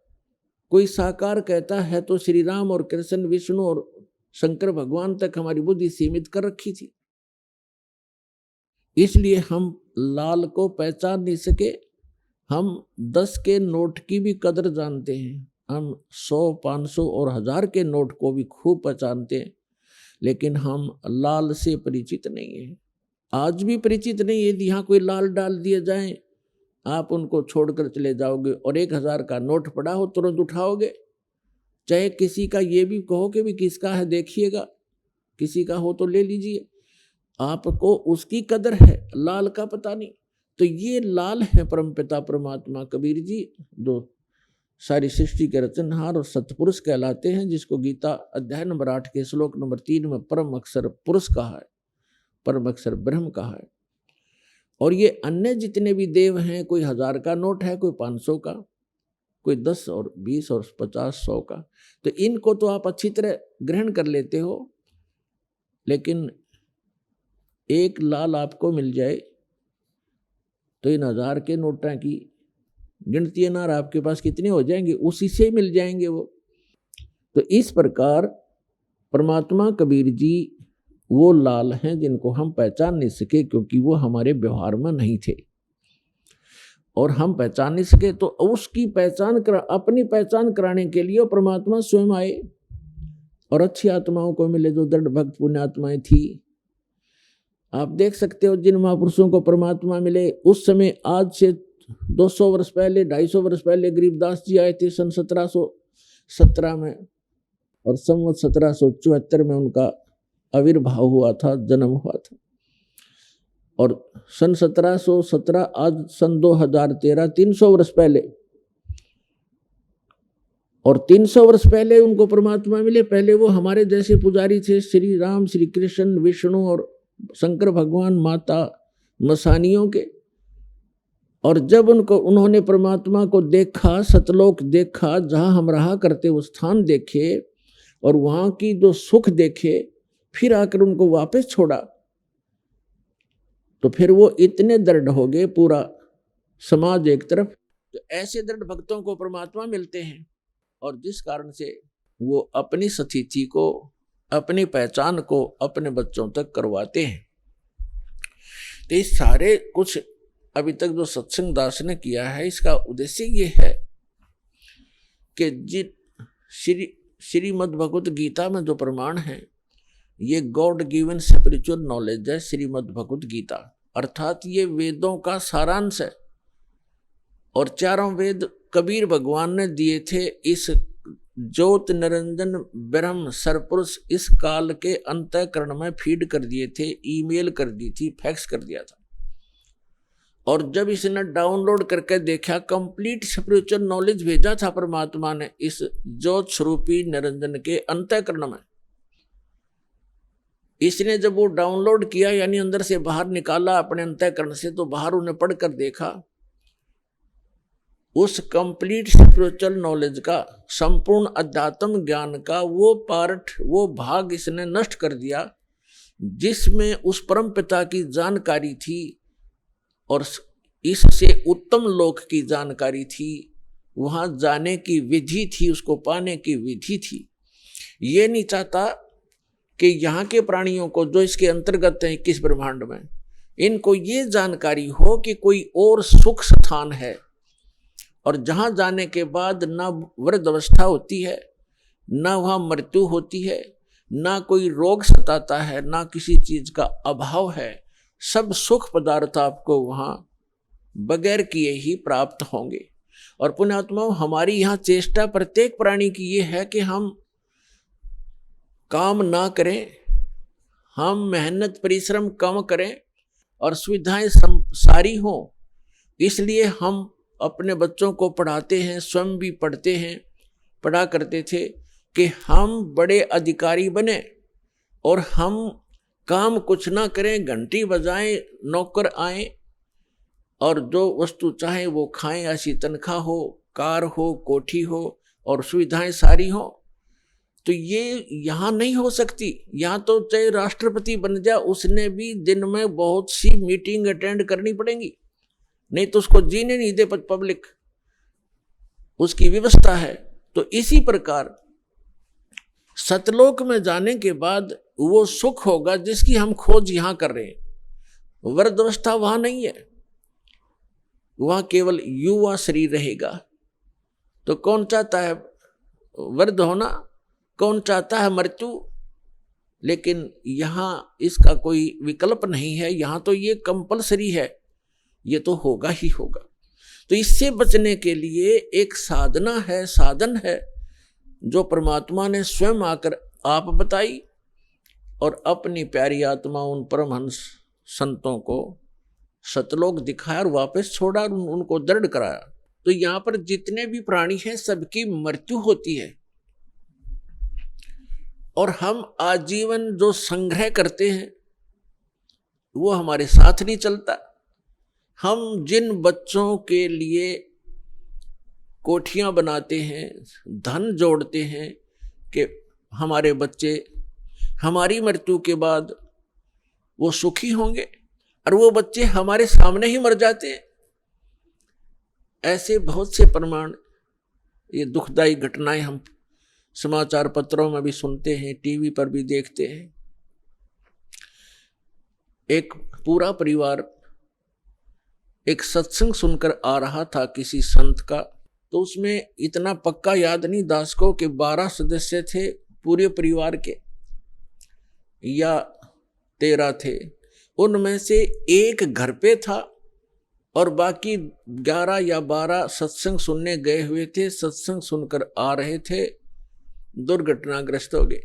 कोई साकार कहता है, तो श्री राम और कृष्ण, विष्णु और शंकर भगवान तक हमारी बुद्धि सीमित कर रखी थी। इसलिए हम लाल को पहचान नहीं सके। हम 10 के नोट की भी कदर जानते हैं, हम 100, 500 और 1000 के नोट को भी खूब पहचानते हैं, लेकिन हम लाल से परिचित नहीं है। आज भी परिचित नहीं है। यदि यहाँ कोई लाल डाल दिए जाएं, आप उनको छोड़कर चले जाओगे, और 1000 का नोट पड़ा हो तुरंत उठाओगे। चाहे किसी का ये भी कहो कि भी किसका है देखिएगा, किसी का हो तो ले लीजिए, आपको उसकी कदर है, लाल का पता नहीं। तो ये लाल है परमपिता परमात्मा कबीर जी, जो सारी सृष्टि के रचनहार और सतपुरुष कहलाते हैं, जिसको गीता अध्याय नंबर 8 के श्लोक नंबर 3 में परम अक्षर पुरुष कहा है, परम अक्षर ब्रह्म कहा है। और ये अन्य जितने भी देव हैं, कोई 1000 का नोट है, कोई 500 का, कोई 10 और 20 और 50, 100 का, तो इनको तो आप अच्छी तरह ग्रहण कर लेते हो। लेकिन एक लाल आपको मिल जाए तो इन 1000 के नोटों की गिनती अनार आपके पास कितने हो जाएंगे, उसी से मिल जाएंगे वो। तो इस प्रकार परमात्मा कबीर जी वो लाल हैं जिनको हम पहचान नहीं सके, क्योंकि वो हमारे व्यवहार में नहीं थे और हम पहचान नहीं सके। तो उसकी अपनी पहचान कराने के लिए परमात्मा स्वयं आए और अच्छी आत्माओं को मिले, जो दृढ़ भक्त पुण्य आत्माएं थी। आप देख सकते हो जिन महापुरुषों को परमात्मा मिले उस समय, आज से 200 वर्ष पहले, 250 वर्ष पहले गरीबदास जी आए थे सन 1717 में, और संवत 1774 में उनका आविर्भाव हुआ था, जन्म हुआ था। और सन 1717 आज सन 2013, 300 वर्ष पहले, और 300 वर्ष पहले उनको परमात्मा मिले। पहले वो हमारे जैसे पुजारी थे, श्री राम, श्री कृष्ण, विष्णु और शंकर भगवान, माता मसानियों के। और जब उन्होंने परमात्मा को देखा, सतलोक देखा, जहां हम रहा करते वो स्थान देखे और वहां की जो सुख देखे, फिर आकर उनको वापस छोड़ा, तो फिर वो इतने दृढ़ हो गए, पूरा समाज एक तरफ। तो ऐसे दृढ़ भक्तों को परमात्मा मिलते हैं, और जिस कारण से वो अपनी स्थिति को, अपनी पहचान को अपने बच्चों तक करवाते हैं। तो इस सारे कुछ अभी तक जो सत्संग दास ने किया है, इसका उद्देश्य ये है कि श्रीमद् भगवत गीता में जो प्रमाण है ये गॉड गिवन स्पिरिचुअल नॉलेज है, श्रीमद् भगवत गीता, अर्थात ये वेदों का सारांश है। और चारों वेद कबीर भगवान ने दिए थे इस ज्योत निरंजन ब्रह्म सरपुरुष इस काल के अंतःकरण में फीड कर दिए थे, ईमेल कर दी थी, फैक्स कर दिया था। और जब इसने डाउनलोड करके देखा, कंप्लीट स्पिरिचुअल नॉलेज भेजा था परमात्मा ने इस ज्योत स्वरूपी निरंजन के अंतःकरण में। इसने जब वो डाउनलोड किया, यानी अंदर से बाहर निकाला अपने अंतःकरण से, तो बाहर उन्हें पढ़कर देखा, उस कंप्लीट स्पिरिचुअल नॉलेज का, संपूर्ण अध्यात्म ज्ञान का वो पार्ट, वो भाग इसने नष्ट कर दिया जिसमें उस परम पिता की जानकारी थी और इससे उत्तम लोक की जानकारी थी, वहां जाने की विधि थी, उसको पाने की विधि थी। ये नहीं चाहता कि यहाँ के प्राणियों को जो इसके अंतर्गत हैं 21 ब्रह्मांड में, इनको ये जानकारी हो कि कोई और सुख स्थान है और जहाँ जाने के बाद ना वृद्ध अवस्था होती है, ना वहाँ मृत्यु होती है, ना कोई रोग सताता है, ना किसी चीज का अभाव है। सब सुख पदार्थ आपको वहाँ बगैर किए ही प्राप्त होंगे। और पुण्यात्माओं, हमारी यहाँ चेष्टा प्रत्येक प्राणी की ये है कि हम काम ना करें, हम मेहनत परिश्रम कम करें और सुविधाएं सारी हों। इसलिए हम अपने बच्चों को पढ़ाते हैं, स्वयं भी पढ़ते हैं, पढ़ा करते थे कि हम बड़े अधिकारी बने और हम काम कुछ ना करें, घंटी बजाएं, नौकर आए और जो वस्तु चाहे वो खाएं, ऐसी तनख्वाह हो, कार हो, कोठी हो और सुविधाएं सारी हो। तो ये यहाँ नहीं हो सकती। यहाँ तो चाहे राष्ट्रपति बन जाए, उसने भी दिन में बहुत सी मीटिंग अटेंड करनी पड़ेंगी, नहीं तो उसको जीने नहीं दे पब्लिक, उसकी व्यवस्था है। तो इसी प्रकार सतलोक में जाने के बाद वो सुख होगा जिसकी हम खोज यहाँ कर रहे हैं। वृद्धावस्था वहां नहीं है, वहां केवल युवा शरीर रहेगा। तो कौन चाहता है वृद्ध होना, कौन चाहता है मृत्यु? लेकिन यहाँ इसका कोई विकल्प नहीं है, यहाँ तो ये कंपलसरी है, ये तो होगा ही होगा। तो इससे बचने के लिए एक साधना है, साधन है, जो परमात्मा ने स्वयं आकर आप बताई और अपनी प्यारी आत्मा उन परमहंस संतों को सतलोक दिखाया और वापस छोड़ा और उनको दृढ़ कराया। तो यहाँ पर जितने भी प्राणी हैं सबकी मृत्यु होती है और हम आजीवन जो संग्रह करते हैं वो हमारे साथ नहीं चलता। हम जिन बच्चों के लिए कोठियां बनाते हैं, धन जोड़ते हैं कि हमारे बच्चे हमारी मृत्यु के बाद वो सुखी होंगे, और वो बच्चे हमारे सामने ही मर जाते हैं। ऐसे बहुत से प्रमाण, ये दुखदायी घटनाएं हम समाचार पत्रों में भी सुनते हैं, टीवी पर भी देखते हैं। एक पूरा परिवार एक सत्संग सुनकर आ रहा था किसी संत का, तो उसमें इतना पक्का याद नहीं दास को कि 12 सदस्य थे पूरे परिवार के या 13 थे। उनमें से एक घर पे था और बाकी 11 या 12 सत्संग सुनने गए हुए थे, सत्संग सुनकर आ रहे थे, दुर्घटनाग्रस्त हो गए।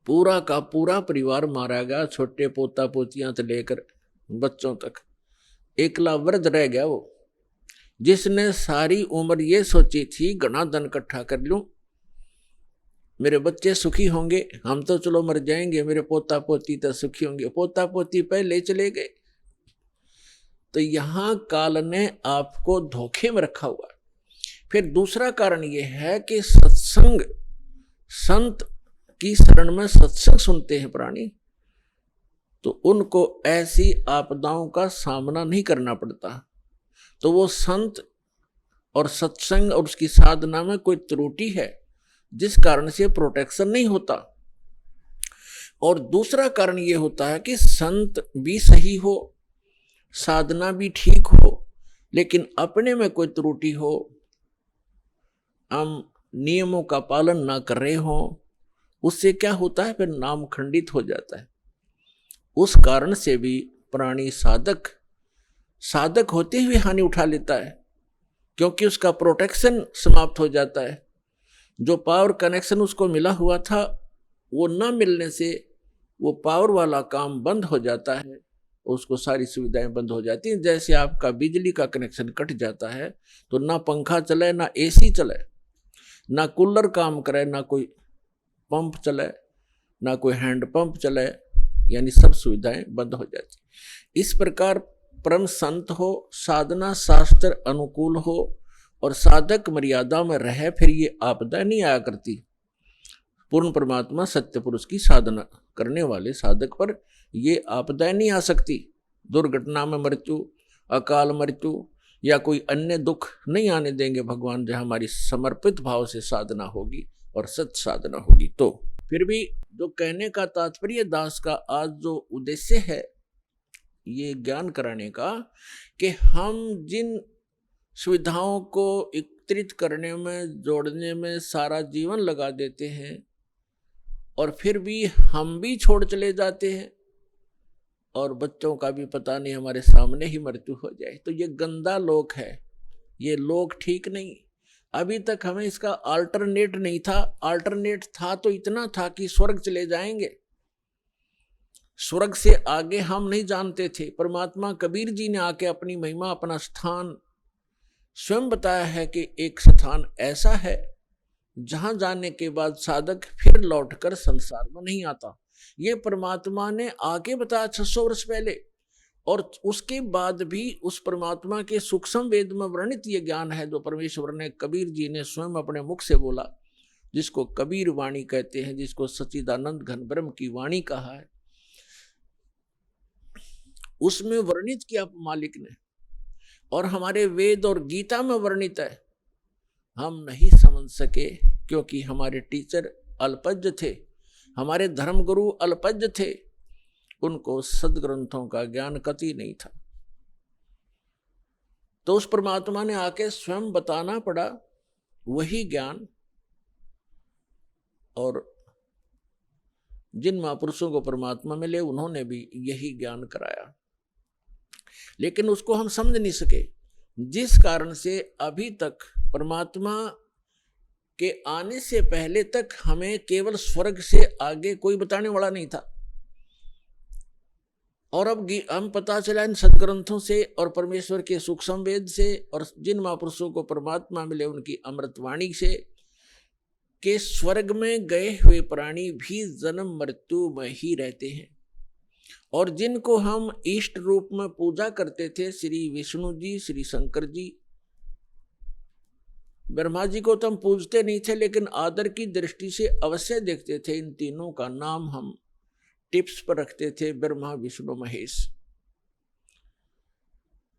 पूरा का पूरा परिवार मारा गया, छोटे पोता पोतियां से लेकर बच्चों तक। एकला वृद्ध रह गया वो, जिसने सारी उम्र ये सोची थी घना धन इकट्ठा कर लूं, मेरे बच्चे सुखी होंगे, हम तो चलो मर जाएंगे, मेरे पोता पोती तो सुखी होंगे। पोता पोती पहले चले गए। तो यहाँ काल ने आपको धोखे में रखा हुआ। फिर दूसरा कारण ये है कि सत्संग, संत की शरण में सत्संग सुनते हैं प्राणी, तो उनको ऐसी आपदाओं का सामना नहीं करना पड़ता। तो वो संत और सत्संग और उसकी साधना में कोई त्रुटि है जिस कारण से प्रोटेक्शन नहीं होता। और दूसरा कारण ये होता है कि संत भी सही हो, साधना भी ठीक हो, लेकिन अपने में कोई त्रुटि हो, हम नियमों का पालन ना कर रहे हो, उससे क्या होता है, फिर नाम खंडित हो जाता है। उस कारण से भी प्राणी साधक होते हुए हानि उठा लेता है, क्योंकि उसका प्रोटेक्शन समाप्त हो जाता है। जो पावर कनेक्शन उसको मिला हुआ था, वो न मिलने से वो पावर वाला काम बंद हो जाता है, उसको सारी सुविधाएं बंद हो जाती हैं। जैसे आपका बिजली का कनेक्शन कट जाता है तो ना पंखा चले, ना एसी चले, ना कूलर काम करे, ना कोई पंप चले, ना कोई हैंड पंप चले, यानी सब सुविधाएं बंद हो जाती। इस प्रकार परम संत हो, साधना शास्त्र अनुकूल हो और साधक मर्यादा में रहे, फिर ये आपदा नहीं आया करती। पूर्ण परमात्मा सत्य पुरुष की साधना करने वाले साधक पर ये आपदाएं नहीं आ सकती। दुर्घटना में मृत्यु, अकाल मृत्यु या कोई अन्य दुख नहीं आने देंगे भगवान, जहाँ हमारी समर्पित भाव से साधना होगी और सत्य साधना होगी। तो फिर भी जो कहने का तात्पर्य दास का आज जो उद्देश्य है ये ज्ञान कराने का, कि हम जिन सुविधाओं को एकत्रित करने में, जोड़ने में सारा जीवन लगा देते हैं और फिर भी हम भी छोड़ चले जाते हैं और बच्चों का भी पता नहीं, हमारे सामने ही मृत्यु हो जाए, तो ये गंदा लोक है, ये लोक ठीक नहीं। अभी तक हमें इसका अल्टरनेट नहीं था। अल्टरनेट था तो इतना था कि स्वर्ग चले जाएंगे, स्वर्ग से आगे हम नहीं जानते थे। परमात्मा कबीर जी ने आके अपनी महिमा, अपना स्थान स्वयं बताया है कि एक स्थान ऐसा है जहां जाने के बाद साधक फिर लौटकर संसार में नहीं आता। ये परमात्मा ने आके बताया 600 वर्ष पहले, और उसके बाद भी उस परमात्मा के सूक्ष्म वेद में वर्णित ये ज्ञान है जो परमेश्वर ने, कबीर जी ने स्वयं अपने मुख से बोला, जिसको कबीर वाणी कहते हैं, जिसको सच्चिदानंद घन ब्रह्म की वाणी कहा है। उसमें वर्णित किया मालिक ने, और हमारे वेद और गीता में वर्णित है। हम नहीं समझ सके क्योंकि हमारे टीचर अल्पज्ञ थे, हमारे धर्मगुरु अल्पज्ञ थे, उनको सदग्रंथों का ज्ञान कति नहीं था। तो उस परमात्मा ने आके स्वयं बताना पड़ा वही ज्ञान, और जिन महापुरुषों को परमात्मा मिले उन्होंने भी यही ज्ञान कराया, लेकिन उसको हम समझ नहीं सके, जिस कारण से अभी तक परमात्मा के आने से पहले तक हमें केवल स्वर्ग से आगे कोई बताने वाला नहीं था। और अब हम पता चला इन सदग्रंथों से और परमेश्वर के सूक्ष्म वेद से और जिन महापुरुषों को परमात्मा मिले उनकी अमृतवाणी से, के स्वर्ग में गए हुए प्राणी भी जन्म मृत्यु में ही रहते हैं। और जिनको हम इष्ट रूप में पूजा करते थे, श्री विष्णु जी, श्री शंकर जी, ब्रह्मा जी को तो हम पूजते नहीं थे, लेकिन आदर की दृष्टि से अवश्य देखते थे। इन तीनों का नाम हम टिप्स पर रखते थे, ब्रह्मा विष्णु महेश।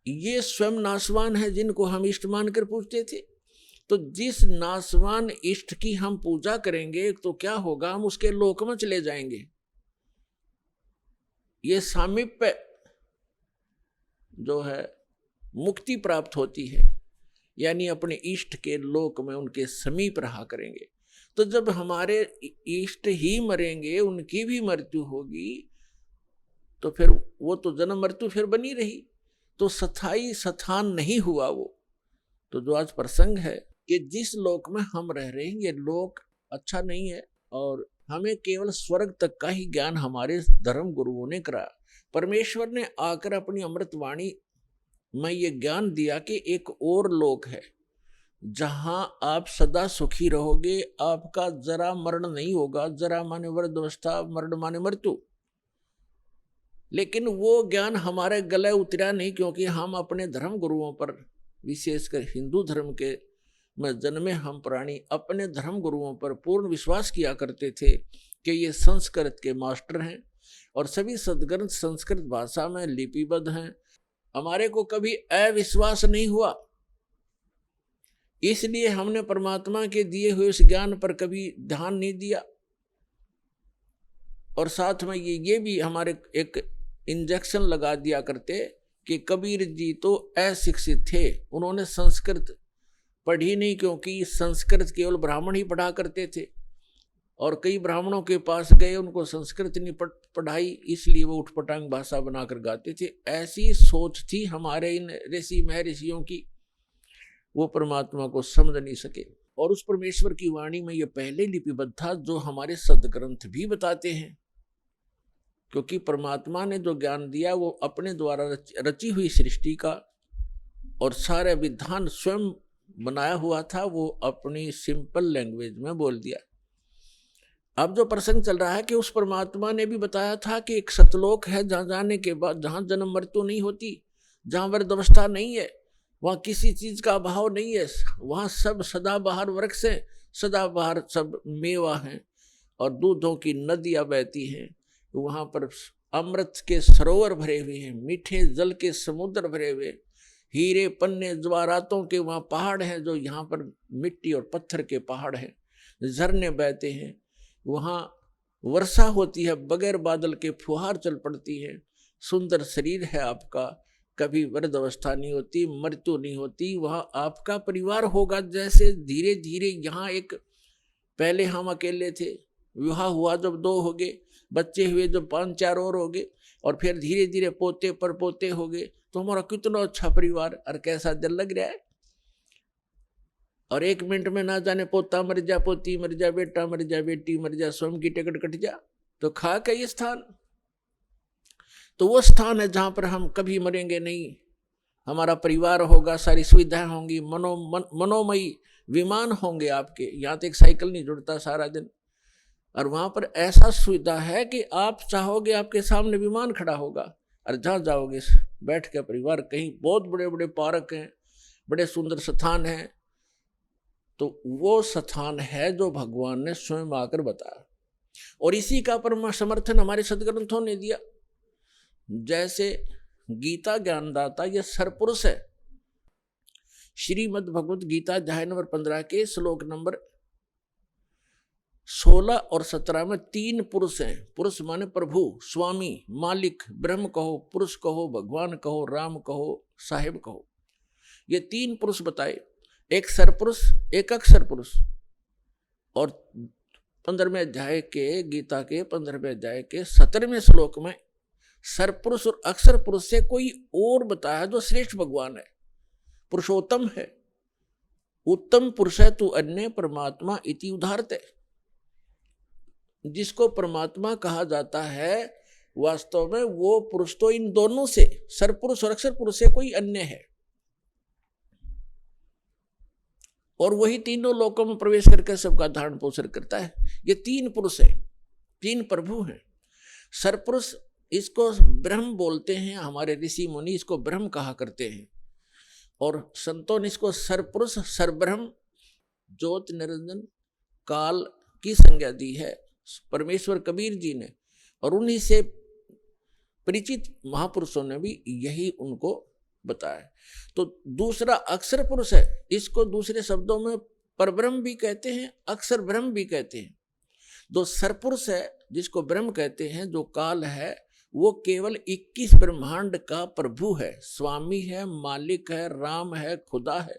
ये स्वयं नासवान है जिनको हम इष्ट मानकर पूजते थे। तो जिस नासवान इष्ट की हम पूजा करेंगे तो क्या होगा, हम उसके लोक में चले जाएंगे। ये सामीप्य जो है मुक्ति प्राप्त होती है, यानी अपने इष्ट के लोक में उनके समीप रहा करेंगे। तो जब हमारे इष्ट ही मरेंगे, उनकी भी मृत्यु होगी, तो फिर वो तो जन्म मृत्यु फिर बनी रही, तो स्थायी स्थान नहीं हुआ वो। तो जो आज प्रसंग है कि जिस लोक में हम रह रहे हैं ये लोक अच्छा नहीं है, और हमें केवल स्वर्ग तक का ही ज्ञान हमारे धर्म गुरुओं ने कराया। परमेश्वर ने आकर अपनी अमृतवाणी में ये ज्ञान दिया कि एक और लोक है जहां आप सदा सुखी रहोगे, आपका जरा मरण नहीं होगा। जरा माने वृद्धावस्था, मरण माने मृत्यु। लेकिन वो ज्ञान हमारे गले उतरा नहीं, क्योंकि हम अपने धर्म गुरुओं पर, विशेषकर हिंदू धर्म के में जन्मे हम प्राणी, अपने धर्म गुरुओं पर पूर्ण विश्वास किया करते थे कि ये संस्कृत के मास्टर हैं और सभी सदग्रंथ संस्कृत भाषा में लिपिबद्ध हैं। हमारे को कभी अविश्वास नहीं हुआ, इसलिए हमने परमात्मा के दिए हुए उस ज्ञान पर कभी ध्यान नहीं दिया। और साथ में ये भी हमारे एक इंजेक्शन लगा दिया करते कि कबीर जी तो अशिक्षित थे, उन्होंने संस्कृत पढ़ी नहीं, क्योंकि संस्कृत केवल ब्राह्मण ही पढ़ा करते थे और कई ब्राह्मणों के पास गए, उनको संस्कृत नहीं पढ़ाई, इसलिए वो उठपटांग भाषा बनाकर गाते थे। ऐसी सोच थी हमारे इन ऋषि महर्षियों की, वो परमात्मा को समझ नहीं सके। और उस परमेश्वर की वाणी में ये पहले लिपिबद्ध था, जो हमारे सदग्रंथ भी बताते हैं। क्योंकि परमात्मा ने जो ज्ञान दिया वो अपने द्वारा रची हुई सृष्टि का और सारे विधान स्वयं बनाया हुआ था, वो अपनी सिंपल लैंग्वेज में बोल दिया। अब जो प्रसंग चल रहा है कि उस परमात्मा ने भी बताया था कि एक सतलोक है, जहां जाने के बाद जहां जन्म मृत्यु नहीं होती, जहां वृद्धावस्था नहीं है, वहां किसी चीज का अभाव नहीं है, वहां सब सदाबहार वृक्ष है, सदाबहार सब मेवा है और दूधों की नदियां बहती हैं। वहां पर अमृत के सरोवर भरे हुए हैं, मीठे जल के समुद्र भरे हुए, हीरे पन्ने ज्वारातों के वहां पहाड़ हैं, जो यहाँ पर मिट्टी और पत्थर के पहाड़ हैं, झरने बहते हैं, वहां वर्षा होती है, बगैर बादल के फुहार चल पड़ती है, सुंदर शरीर है आपका, कभी वृद्ध अवस्था नहीं होती, मृत्यु नहीं होती, वहां आपका परिवार होगा। जैसे धीरे धीरे यहाँ एक, पहले हम अकेले थे, विवाह हुआ जब 2 हो गए, बच्चे हुए जब 5-4 और हो गए, और फिर धीरे धीरे पोते पर पोते हो गए, तो हमारा कितना अच्छा परिवार, और कैसा दिल लग रहा है। और 1 मिनट में ना जाने पोता मर जा, पोती मर जा, बेटा मर जा, बेटी मर जा, स्वयं की टिकट कट जा, तो खा का ये स्थान, तो वो स्थान है जहां पर हम कभी मरेंगे नहीं, हमारा परिवार होगा, सारी सुविधाएं होंगी, मनोमयी विमान होंगे आपके। यहाँ तो एक साइकिल नहीं जुड़ता सारा दिन, और वहां पर ऐसा सुविधा है कि आप चाहोगे आपके सामने विमान खड़ा होगा, और जहाँ जाओगे बैठ के परिवार, कहीं बहुत बड़े बड़े पार्क हैं, बड़े सुंदर स्थान हैं, तो वो स्थान है जो भगवान ने स्वयं आकर बताया। और इसी का परम समर्थन हमारे सदग्रंथों ने दिया। जैसे गीता ज्ञानदाता ये सरपुरुष है, श्रीमद् भगवत गीता अध्याय नंबर 15 के श्लोक नंबर 16 और 17 में 3 पुरुष हैं। पुरुष माने प्रभु, स्वामी, मालिक, ब्रह्म कहो, पुरुष कहो, भगवान कहो, राम कहो, साहिब कहो, ये 3 पुरुष बताए। एक सरपुरुष, एक अक्षर पुरुष। और 15वें अध्याय के, गीता के 15वें अध्याय के 17वें श्लोक में सरपुरुष और अक्षर पुरुष से कोई और बताया जो श्रेष्ठ भगवान है, पुरुषोत्तम है, उत्तम पुरुष है तू अन्य परमात्मा इति उदाहरते। जिसको परमात्मा कहा जाता है वास्तव में वो पुरुष तो इन दोनों से, सरपुरुष और अक्षर पुरुष से कोई अन्य है, और वही तीनों लोकों में प्रवेश करके सबका धारण पोषण करता है। ये 3 पुरुष है, 3 प्रभु हैं। सरपुरुष इसको ब्रह्म बोलते हैं, हमारे ऋषि मुनि इसको ब्रह्म कहा करते हैं, और संतों ने इसको सरपुरुष, सरब्रह्म, ज्योत निरंजन, काल की संज्ञा दी है परमेश्वर कबीर जी ने, और उन्हीं से परिचित महापुरुषों ने भी यही उनको बताया। तो दूसरा अक्षर पुरुष है, इसको दूसरे शब्दों में परब्रह्म भी कहते हैं, अक्षर ब्रह्म भी कहते हैं। जो सरपुरुष है जिसको ब्रह्म कहते हैं, जो काल है, वो केवल 21 ब्रह्मांड का प्रभु है, स्वामी है, मालिक है, राम है, खुदा है,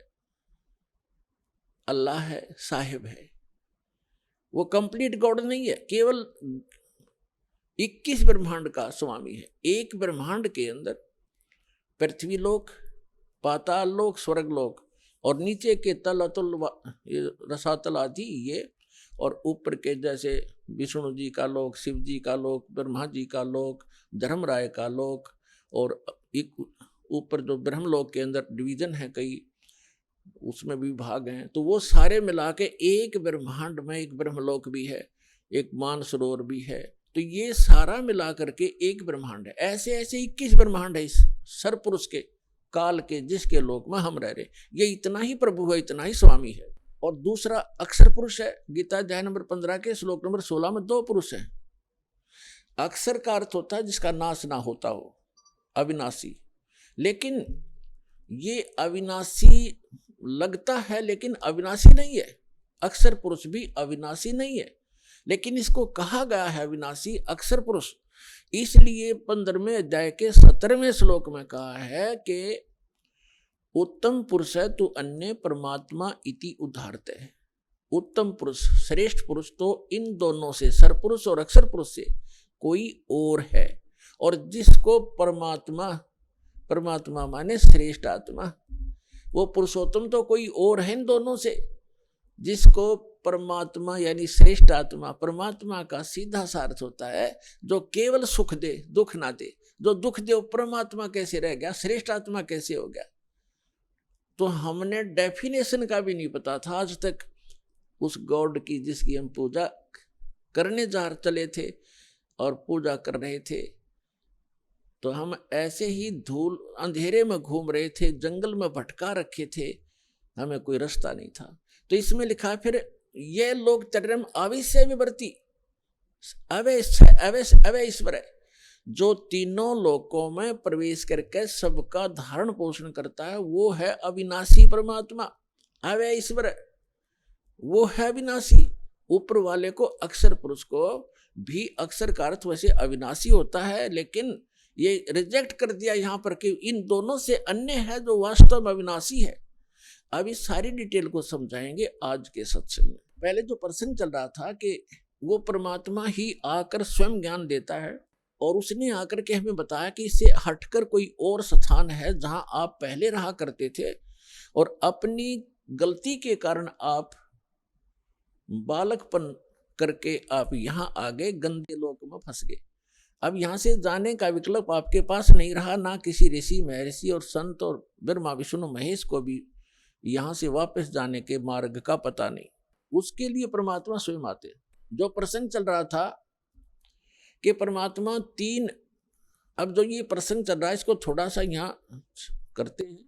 अल्लाह है, साहिब है। वो कंप्लीट गॉड नहीं है, केवल 21 ब्रह्मांड का स्वामी है। एक ब्रह्मांड के अंदर पृथ्वी लोक, पाताल लोक, स्वर्ग लोक, और नीचे के तल अतुल रसातल आदि ये, और ऊपर के जैसे विष्णु जी का लोक, शिव जी का लोक, ब्रह्मा जी का लोक, धर्मराय का लोक, और एक ऊपर जो ब्रह्मलोक के अंदर डिवीजन है कई, उसमें भी भाग हैं, तो वो सारे मिला के एक ब्रह्मांड में एक ब्रह्मलोक भी है, एक मानसरोवर भी है, तो ये सारा मिला करके एक ब्रह्मांड है। ऐसे ऐसे 21 ब्रह्मांड है इस सरपुरुष के, काल के, जिसके लोक में हम रह रहे। ये इतना ही प्रभु है, इतना ही स्वामी है। और दूसरा अक्षर पुरुष है, गीता अध्याय नंबर 15 के श्लोक नंबर 16 में 2 पुरुष हैं। अक्षर का अर्थ होता है जिसका नाश ना होता हो, अविनाशी। लेकिन ये अविनाशी लगता है लेकिन अविनाशी नहीं है। अक्षर पुरुष भी अविनाशी नहीं है, लेकिन इसको कहा गया है अविनाशी, अक्षर पुरुष, इसलिए 15वें अध्याय के 17वें श्लोक में कहा है कि उत्तम पुरुष है तू अन्य परमात्मा इति उदाहरते है। उत्तम पुरुष, श्रेष्ठ पुरुष तो इन दोनों से, सरपुरुष और अक्षर पुरुष से कोई और है। और जिसको परमात्मा, परमात्मा माने श्रेष्ठ आत्मा, वो पुरुषोत्तम तो कोई और है इन दोनों से। जिसको परमात्मा यानी श्रेष्ठ आत्मा, परमात्मा का सीधा सा अर्थ होता है जो केवल सुख दे, दुख ना दे। जो दुख दे वो परमात्मा कैसे रह गया, श्रेष्ठ आत्मा कैसे हो गया? तो हमने डेफिनेशन का भी नहीं पता था आज तक उस गॉड की जिसकी हम पूजा करने जा चले थे और पूजा कर रहे थे। तो हम ऐसे ही धूल अंधेरे में घूम रहे थे, जंगल में भटका रखे थे, हमें कोई रास्ता नहीं था। तो इसमें लिखा फिर ये लोग चरम आविष्य विवर्ती अवय ईश्वर है, जो तीनों लोकों में प्रवेश करके सबका धारण पोषण करता है, वो है अविनाशी परमात्मा। अवय ईश्वर वो है अविनाशी। ऊपर वाले को अक्षर पुरुष को भी अक्षर का अर्थ वैसे अविनाशी होता है, लेकिन ये रिजेक्ट कर दिया यहाँ पर कि इन दोनों से अन्य है जो वास्तव में अविनाशी है। अब इस सारी डिटेल को समझाएंगे आज के सत्संग में। पहले जो प्रसंग चल रहा था कि वो परमात्मा ही आकर स्वयं ज्ञान देता है, और उसने आकर के हमें बताया कि इससे हटकर कोई और स्थान है जहां आप पहले रहा करते थे, और अपनी गलती के कारण आप बालकपन करके आप यहाँ आ गए, गंदे लोक में फंस गए। अब यहाँ से जाने का विकल्प आपके पास नहीं रहा, ना किसी ऋषि महर्षि और संत और ब्रह्मा विष्णु महेश को भी यहाँ से वापस जाने के मार्ग का पता नहीं। उसके लिए परमात्मा स्वयं आते। जो प्रसंग चल रहा था कि परमात्मा तीन, अब जो ये प्रसंग चल रहा है इसको थोड़ा सा यहाँ करते हैं।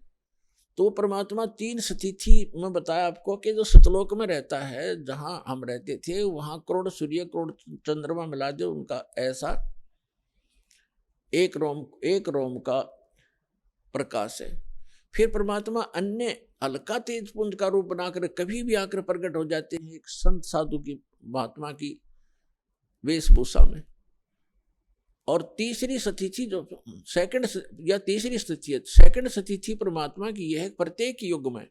तो परमात्मा तीन स्थिति में बताया आपको कि जो सतलोक में रहता है, जहाँ हम रहते थे, वहाँ करोड़ सूर्य करोड़ चंद्रमा मिला दे उनका ऐसा एक रोम का प्रकाश है। फिर परमात्मा अन्य हल्का तेज पुंज का रूप बनाकर कभी भी आकर प्रकट हो जाते हैं एक संत साधु की, महात्मा की वेशभूषा में। और तीसरी स्थिति जो सेकंड या तीसरी स्थिति है, सेकंड स्थिति परमात्मा की यह है, प्रत्येक युग में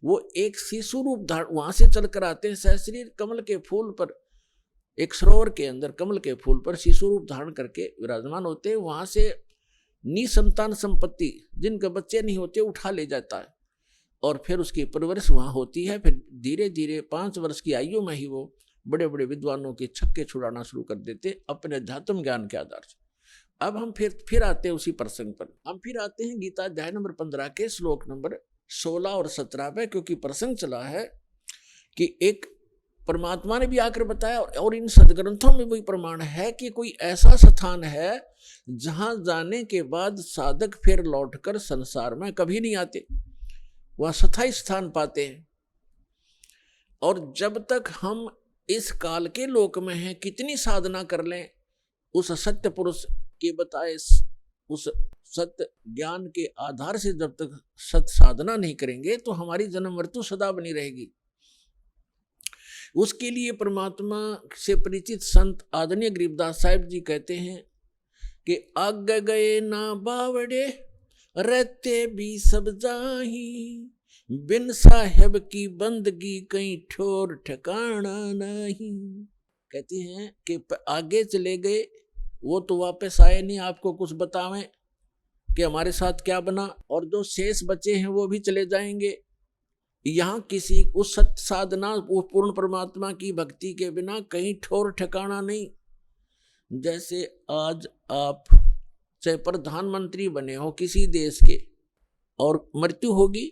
वो एक शिशु रूप धारण, वहां से चलकर आते हैं सहस्रीर कमल के फूल पर, एक सरोवर के अंदर कमल के फूल पर शिशु रूप धारण करके विराजमान होते हैं। वहां से निसंतान संपत्ति, जिनके बच्चे नहीं होते, उठा ले जाता है, और फिर उसकी परवरिश वहाँ होती है। फिर धीरे धीरे 5 वर्ष की आयु में ही वो बड़े बड़े विद्वानों के छक्के छुड़ाना शुरू कर देते अपने अध्यात्म ज्ञान के आधार से। अब हम फिर आते हैं उसी प्रसंग पर। हम फिर आते हैं गीता अध्याय नंबर 15 के श्लोक नंबर 16 और 17 पे, क्योंकि प्रसंग चला है कि एक परमात्मा ने भी आकर बताया और इन सदग्रंथों में भी प्रमाण है कि कोई ऐसा स्थान है जहां जाने के बाद साधक फिर लौटकर संसार में कभी नहीं आते, वह स्थायी स्थान पाते हैं। और जब तक हम इस काल के लोक में हैं, कितनी साधना कर लें, उस सत्य पुरुष के बताए उस सत्य ज्ञान के आधार से जब तक सत्य साधना नहीं करेंगे तो हमारी जन्म मृत्यु सदा बनी रहेगी। उसके लिए परमात्मा से परिचित संत आदरणीय गरीबदास साहिब जी कहते हैं कि आग गए ना बावड़े रहते भी सब जाही, बिन साहेब की बंदगी कहीं ठोर ठिकाना नहीं। कहते हैं कि आगे चले गए, वो तो वापस आए नहीं आपको कुछ बतावें कि हमारे साथ क्या बना, और जो शेष बचे हैं वो भी चले जाएंगे। यहाँ किसी उस सत्य साधना, वो पूर्ण परमात्मा की भक्ति के बिना कहीं ठोर ठिकाना नहीं। जैसे आज आप चाहे प्रधानमंत्री बने हो किसी देश के, और मृत्यु होगी,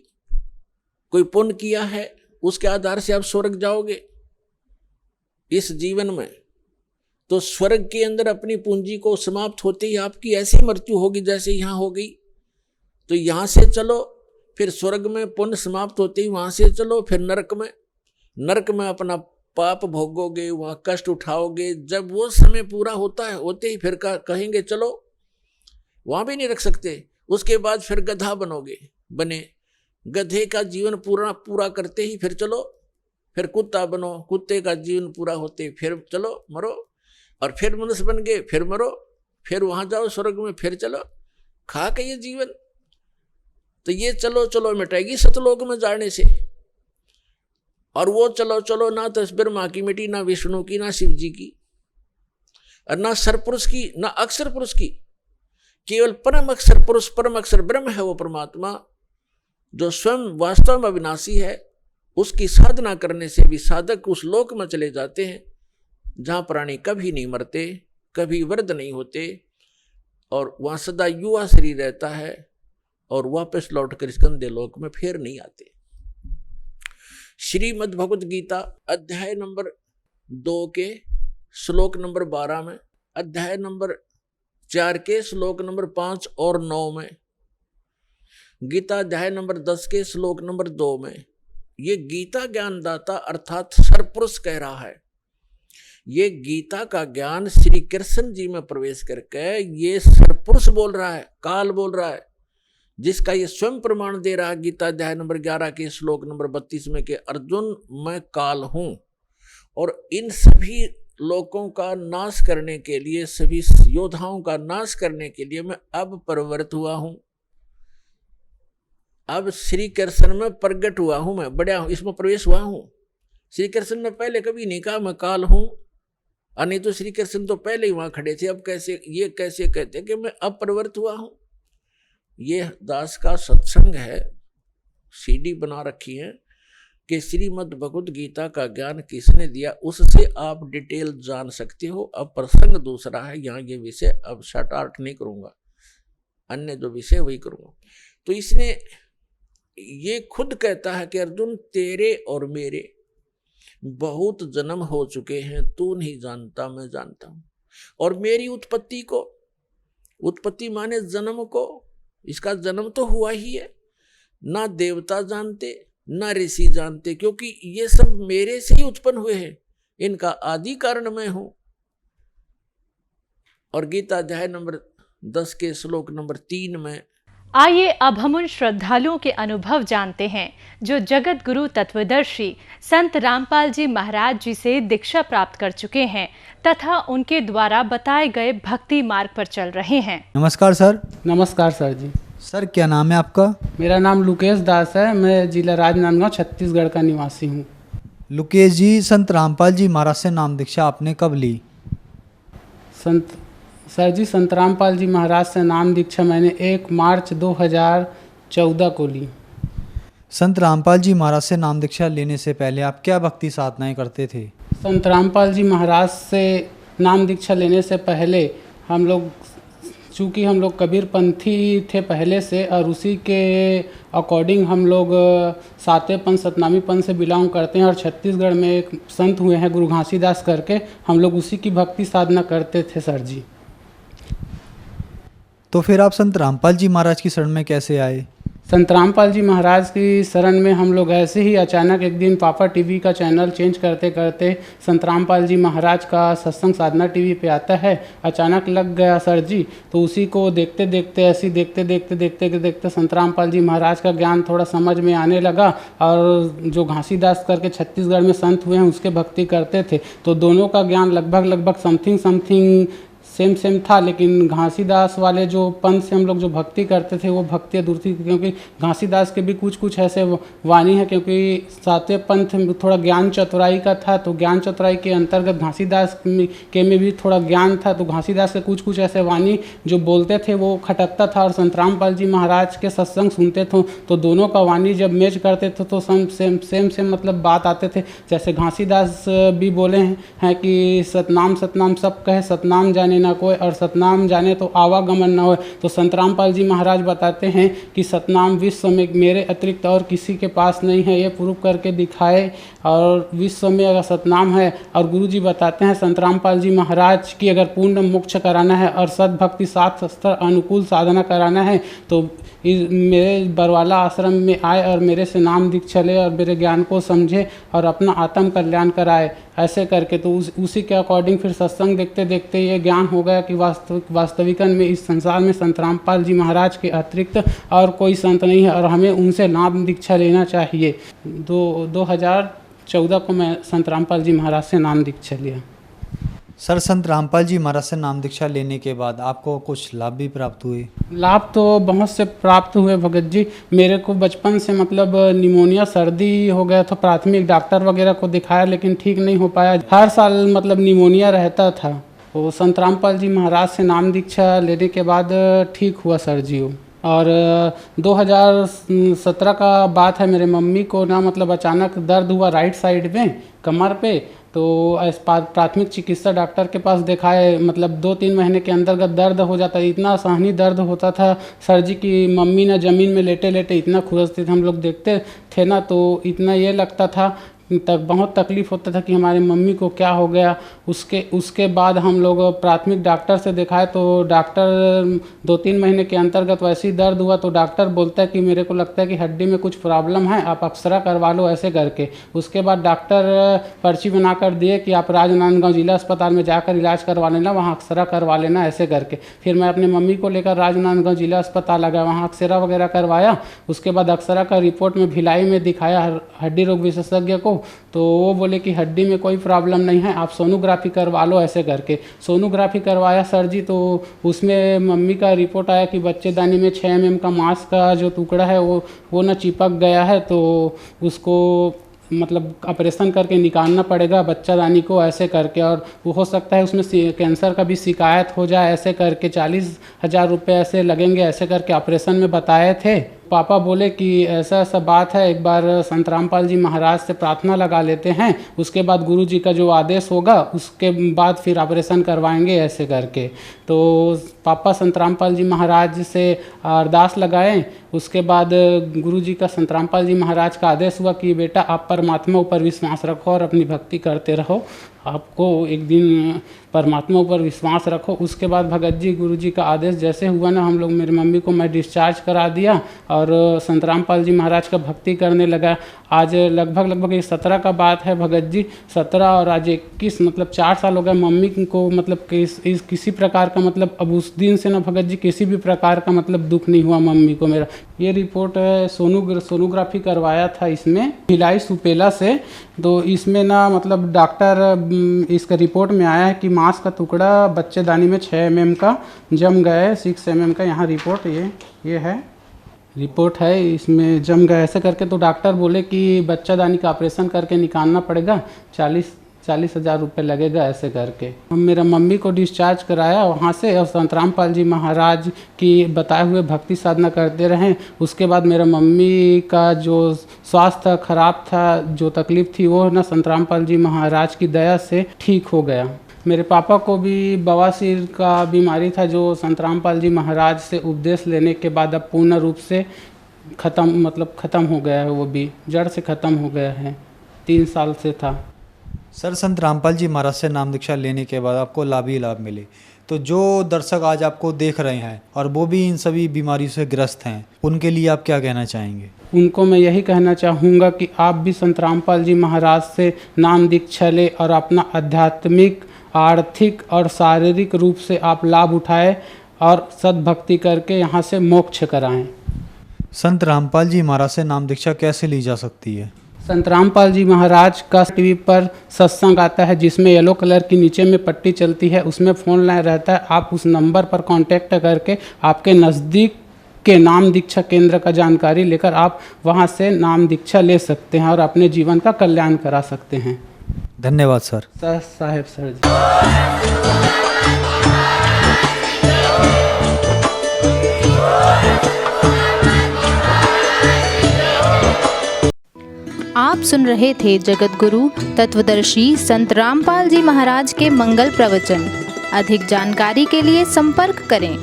कोई पुण्य किया है उसके आधार से आप स्वर्ग जाओगे इस जीवन में, तो स्वर्ग के अंदर अपनी पूंजी को समाप्त होते ही आपकी ऐसी मृत्यु होगी जैसे यहाँ हो गई। तो यहाँ से चलो, फिर स्वर्ग में पुण्य समाप्त होते ही वहां से चलो, फिर नरक में अपना पाप भोगोगे, वहाँ कष्ट उठाओगे। जब वो समय पूरा होता है होते ही फिर कहेंगे चलो, वहां भी नहीं रख सकते। उसके बाद फिर गधा बने गधे का जीवन पूरा करते ही फिर चलो, फिर कुत्ता बनो, कुत्ते का जीवन पूरा होते फिर चलो मरो, और फिर मनुष्य बन गए फिर मरो, फिर वहां जाओ स्वर्ग में, फिर चलो, खा के ये जीवन। तो ये चलो मिटाएगी सतलोक में जाने से। और वो चलो चलो ना तस्वीर माँ की मिट्टी, ना विष्णु की, ना शिव जी की, और ना सरपुरुष की, ना अक्षर पुरुष की, केवल परम अक्षर पुरुष, परम अक्षर ब्रह्म है वो परमात्मा जो स्वयं वास्तव में अविनाशी है। उसकी साधना करने से भी साधक उस लोक में चले जाते हैं जहाँ प्राणी कभी नहीं मरते, कभी वृद्ध नहीं होते, और वहाँ सदा युवा शरीर रहता है और वापस लौटकर स्कंदे लोक में फिर नहीं आते। श्रीमद् भगवत गीता अध्याय नंबर 2 के श्लोक नंबर 12 में, अध्याय नंबर 4 के श्लोक नंबर 5 और 9 में, गीता अध्याय नंबर 10 के श्लोक नंबर 2 में ये गीता ज्ञानदाता अर्थात सरपुरुष कह रहा है। ये गीता का ज्ञान श्री कृष्ण जी में प्रवेश करके ये सरपुरुष बोल रहा है, काल बोल रहा है, जिसका ये स्वयं प्रमाण दे रहा है गीता अध्याय नंबर 11 के श्लोक नंबर 32 में कि अर्जुन मैं काल हूं और इन सभी लोगों का नाश करने के लिए, सभी योद्धाओं का नाश करने के लिए मैं अब प्रवृत्त हुआ हूं। अब श्री कृष्ण में प्रकट हुआ हूं, मैं बढ़िया हूं, इसमें प्रवेश हुआ हूं। श्री कृष्ण ने पहले कभी नहीं कहा मैं काल हूं, और नहीं तो श्री कृष्ण तो पहले ही वहां खड़े थे। अब कैसे कहते कि मैं अब प्रवृत्त हुआ हूं। ये दास का सत्संग है, सीडी बना रखी है कि श्रीमद् भगवत गीता का ज्ञान किसने दिया, उससे आप डिटेल जान सकते हो। अब प्रसंग दूसरा है, यहाँ ये विषय अब शॉर्ट आउट नहीं करूँगा, अन्य जो विषय वही करूँगा। तो इसने ये खुद कहता है कि अर्जुन तेरे और मेरे बहुत जन्म हो चुके हैं, तू नहीं जानता मैं जानता हूँ। और मेरी उत्पत्ति को, उत्पत्ति माने जन्म को, इसका जन्म तो हुआ ही है, ना देवता जानते ना ऋषि जानते, क्योंकि ये सब मेरे से ही उत्पन्न हुए हैं, इनका आदि कारण मैं हूं। और गीता अध्याय नंबर 10 के श्लोक नंबर 3 में आइए अब हम उन श्रद्धालुओं के अनुभव जानते हैं जो जगत गुरु तत्वदर्शी संत रामपाल जी महाराज जी से दीक्षा प्राप्त कर चुके हैं तथा उनके द्वारा बताए गए भक्ति मार्ग पर चल रहे हैं। नमस्कार सर। नमस्कार सर जी। सर क्या नाम है आपका? मेरा नाम लुकेश दास है, मैं जिला राजनांदगांव छत्तीसगढ़ का निवासी हूँ। लुकेश जी, संत रामपाल जी महाराज से नाम दीक्षा आपने कब ली? संत रामपाल जी महाराज से नाम दीक्षा मैंने 1 मार्च 2014 को ली। संत रामपाल जी महाराज से नाम दीक्षा लेने से पहले आप क्या भक्ति साधनाएं करते थे? संत रामपाल जी महाराज से नाम दीक्षा लेने से पहले चूँकि हम लोग कबीरपंथी थे पहले से, और उसी के अकॉर्डिंग हम लोग सातवें पंथ सतनामी पंथ से बिलोंग करते हैं, और छत्तीसगढ़ में एक संत हुए हैं गुरु घासीदास करके, हम लोग उसी की भक्ति साधना करते थे सर जी। तो फिर आप संत रामपाल जी महाराज की शरण में कैसे आए? संत रामपाल जी महाराज की शरण में हम लोग ऐसे ही अचानक एक दिन पापा टीवी का चैनल चेंज करते करते संत रामपाल जी महाराज का सत्संग साधना टीवी पे आता है, अचानक लग गया सर जी। तो उसी को देखते देखते ऐसे देखते संत रामपाल जी महाराज का ज्ञान थोड़ा समझ में आने लगा, और जो घासीदास करके छत्तीसगढ़ में संत हुए हैं उसके भक्ति करते थे, तो दोनों का ज्ञान लगभग समथिंग सेम था। लेकिन घासीदास वाले जो पंथ से हम लोग जो भक्ति करते थे वो भक्ति अधूरी थी, क्योंकि घासीदास के भी कुछ ऐसे वाणी है, क्योंकि सातवें पंथ में थोड़ा ज्ञान चतुराई का था, तो ज्ञान चतुराई के अंतर्गत घासीदास के में भी थोड़ा ज्ञान था, तो घासीदास के कुछ ऐसे वाणी जो बोलते थे वो खटकता था, और संत रामपाल जी महाराज के सत्संग सुनते थे तो दोनों का वाणी जब मैच करते थे तो सेम मतलब बात आते थे। जैसे घासीदास भी बोले हैं कि सतनाम सब कहे, सतनाम जाने ना कोई, और सतनाम जाने तो आवागमन न हो। तो संत रामपाल जी महाराज बताते हैं कि सतनाम विश्व में मेरे अतिरिक्त और किसी के पास नहीं है, ये प्रूव करके दिखाए, और विश्व में अगर सतनाम है। और गुरु जी बताते हैं संत रामपाल जी महाराज की अगर पूर्ण मोक्ष कराना है और सद्भक्ति शास्त्र अनुकूल साधना कराना है तो मेरे बरवाला आश्रम में आए और मेरे से नाम दीक्षा ले और मेरे ज्ञान को समझे और अपना आत्म कल्याण कराए। ऐसे करके तो उसी के अकॉर्डिंग फिर सत्संग देखते देखते ये ज्ञान हो गया कि वास्तविकन में इस संसार में संत रामपाल जी महाराज के अतिरिक्त और कोई संत नहीं है और हमें उनसे नाम दीक्षा लेना चाहिए। 2014 को मैं संत रामपाल जी महाराज से नाम दीक्षा लिया। सर, संत रामपाल जी महाराज से नाम दीक्षा लेने के बाद आपको कुछ लाभ भी प्राप्त हुए? लाभ तो बहुत से प्राप्त हुए भगत जी। मेरे को बचपन से मतलब निमोनिया सर्दी हो गया था, प्राथमिक डॉक्टर वगैरह को दिखाया लेकिन ठीक नहीं हो पाया। हर साल मतलब निमोनिया रहता था। वो संत रामपाल जी महाराज से नाम दीक्षा लेने के बाद ठीक हुआ सर जी वो। और 2017 का बात है, मेरे मम्मी को ना मतलब अचानक दर्द हुआ राइट साइड में कमर पे। तो प्राथमिक चिकित्सा डॉक्टर के पास दिखाए, मतलब 2-3 महीने के अंतर्गत दर्द हो जाता, इतना सहनी दर्द होता था सर जी की मम्मी ना ज़मीन में लेटे लेटे इतना खुरसते थे। हम लोग देखते थे ना तो इतना ये लगता था तक बहुत तकलीफ़ होता था कि हमारे मम्मी को क्या हो गया। उसके बाद हम लोग प्राथमिक डॉक्टर से दिखाए तो डॉक्टर 2-3 महीने के अंतर्गत वैसे ही दर्द हुआ तो डॉक्टर बोलता है कि मेरे को लगता है कि हड्डी में कुछ प्रॉब्लम है, आप एक्सरा करवा लो ऐसे करके। उसके बाद डॉक्टर पर्ची बना कर दिए कि आप राजनांदगांव जिला अस्पताल में जाकर इलाज करवा लेना, वहाँ एक्सरा करवा लेना ऐसे करके। फिर मैं अपने मम्मी को लेकर राजनांदगांव जिला अस्पताल आ गया, वहाँ एक्सरा वगैरह करवाया। उसके बाद एक्सरा का रिपोर्ट में भिलाई में दिखाया हड्डी रोग विशेषज्ञ को, तो वो बोले कि हड्डी में कोई प्रॉब्लम नहीं है, आप सोनोग्राफी करवा लो ऐसे करके। सोनोग्राफी करवाया सर जी तो उसमें मम्मी का रिपोर्ट आया कि बच्चेदानी में 6 mm का मांस का जो टुकड़ा है वो ना चिपक गया है, तो उसको मतलब ऑपरेशन करके निकालना पड़ेगा बच्चादानी को ऐसे करके। और वो हो सकता है उसमें कैंसर का भी शिकायत हो जाए ऐसे करके, 40,000 रुपये ऐसे लगेंगे ऐसे करके ऑपरेशन में बताए थे। पापा बोले कि ऐसा ऐसा बात है, एक बार संत रामपाल जी महाराज से प्रार्थना लगा लेते हैं, उसके बाद गुरु जी का जो आदेश होगा उसके बाद फिर ऑपरेशन करवाएंगे ऐसे करके। तो पापा संत रामपाल जी महाराज से अरदास लगाए। उसके बाद गुरु जी का संत रामपाल जी महाराज का आदेश हुआ कि बेटा आप परमात्मा ऊपर विश्वास रखो और अपनी भक्ति करते रहो, आपको एक दिन परमात्मा ऊपर विश्वास रखो। उसके बाद भगत जी गुरु जी का आदेश जैसे हुआ ना, हम लोग मेरी मम्मी को मैं डिस्चार्ज करा दिया और संत रामपाल जी महाराज का भक्ति करने लगा। आज लगभग ये 17 का बात है भगत जी, 17 और आज 21 मतलब 4 साल हो गए मम्मी को मतलब किसी प्रकार का मतलब अब उस दिन से ना भगत जी किसी भी प्रकार का मतलब दुख नहीं हुआ मम्मी को। मेरा ये रिपोर्ट है, सोनोग्राफी करवाया था इसमें भिलाई सुपेला से। तो इसमें ना मतलब डॉक्टर इसका रिपोर्ट में आया है कि मांस का टुकड़ा बच्चेदानी में 6 mm का जम गया है, 6 mm का। यहाँ रिपोर्ट ये है, रिपोर्ट है, इसमें जम गया ऐसे करके। तो डॉक्टर बोले कि बच्चादानी का ऑपरेशन करके निकालना पड़ेगा, 40,000 रुपये लगेगा ऐसे करके। हम मेरा मम्मी को डिस्चार्ज कराया वहाँ से और संत रामपाल जी महाराज की बताए हुए भक्ति साधना करते रहें। उसके बाद मेरा मम्मी का जो स्वास्थ्य खराब था, जो तकलीफ़ थी, वो ना संत रामपाल जी महाराज की दया से ठीक हो गया। मेरे पापा को भी बवासीर का बीमारी था, जो संत रामपाल जी महाराज से उपदेश लेने के बाद अब पूर्ण रूप से ख़त्म हो गया है, वो भी जड़ से ख़त्म हो गया है, 3 साल से था। सर, संत रामपाल जी महाराज से नाम दीक्षा लेने के बाद आपको लाभ ही लाभ मिले, तो जो दर्शक आज आपको देख रहे हैं और वो भी इन सभी बीमारियों से ग्रस्त हैं, उनके लिए आप क्या कहना चाहेंगे? उनको मैं यही कहना चाहूँगा कि आप भी संत रामपाल जी महाराज से नाम दीक्षा लें और अपना आध्यात्मिक, आर्थिक और शारीरिक रूप से आप लाभ उठाएं और सद्भक्ति करके यहाँ से मोक्ष कराएं। संत रामपाल जी महाराज से नाम दीक्षा कैसे ली जा सकती है? संत रामपाल जी महाराज का टीवी पर सत्संग आता है, जिसमें येलो कलर की नीचे में पट्टी चलती है, उसमें फ़ोन लाइन रहता है। आप उस नंबर पर कांटेक्ट करके आपके नज़दीक के नाम दीक्षा केंद्र का जानकारी लेकर आप वहां से नाम दीक्षा ले सकते हैं और अपने जीवन का कल्याण करा सकते हैं। धन्यवाद सर। साहेब सर जी। आप सुन रहे थे जगत गुरु तत्वदर्शी संत रामपाल जी महाराज के मंगल प्रवचन। अधिक जानकारी के लिए संपर्क करें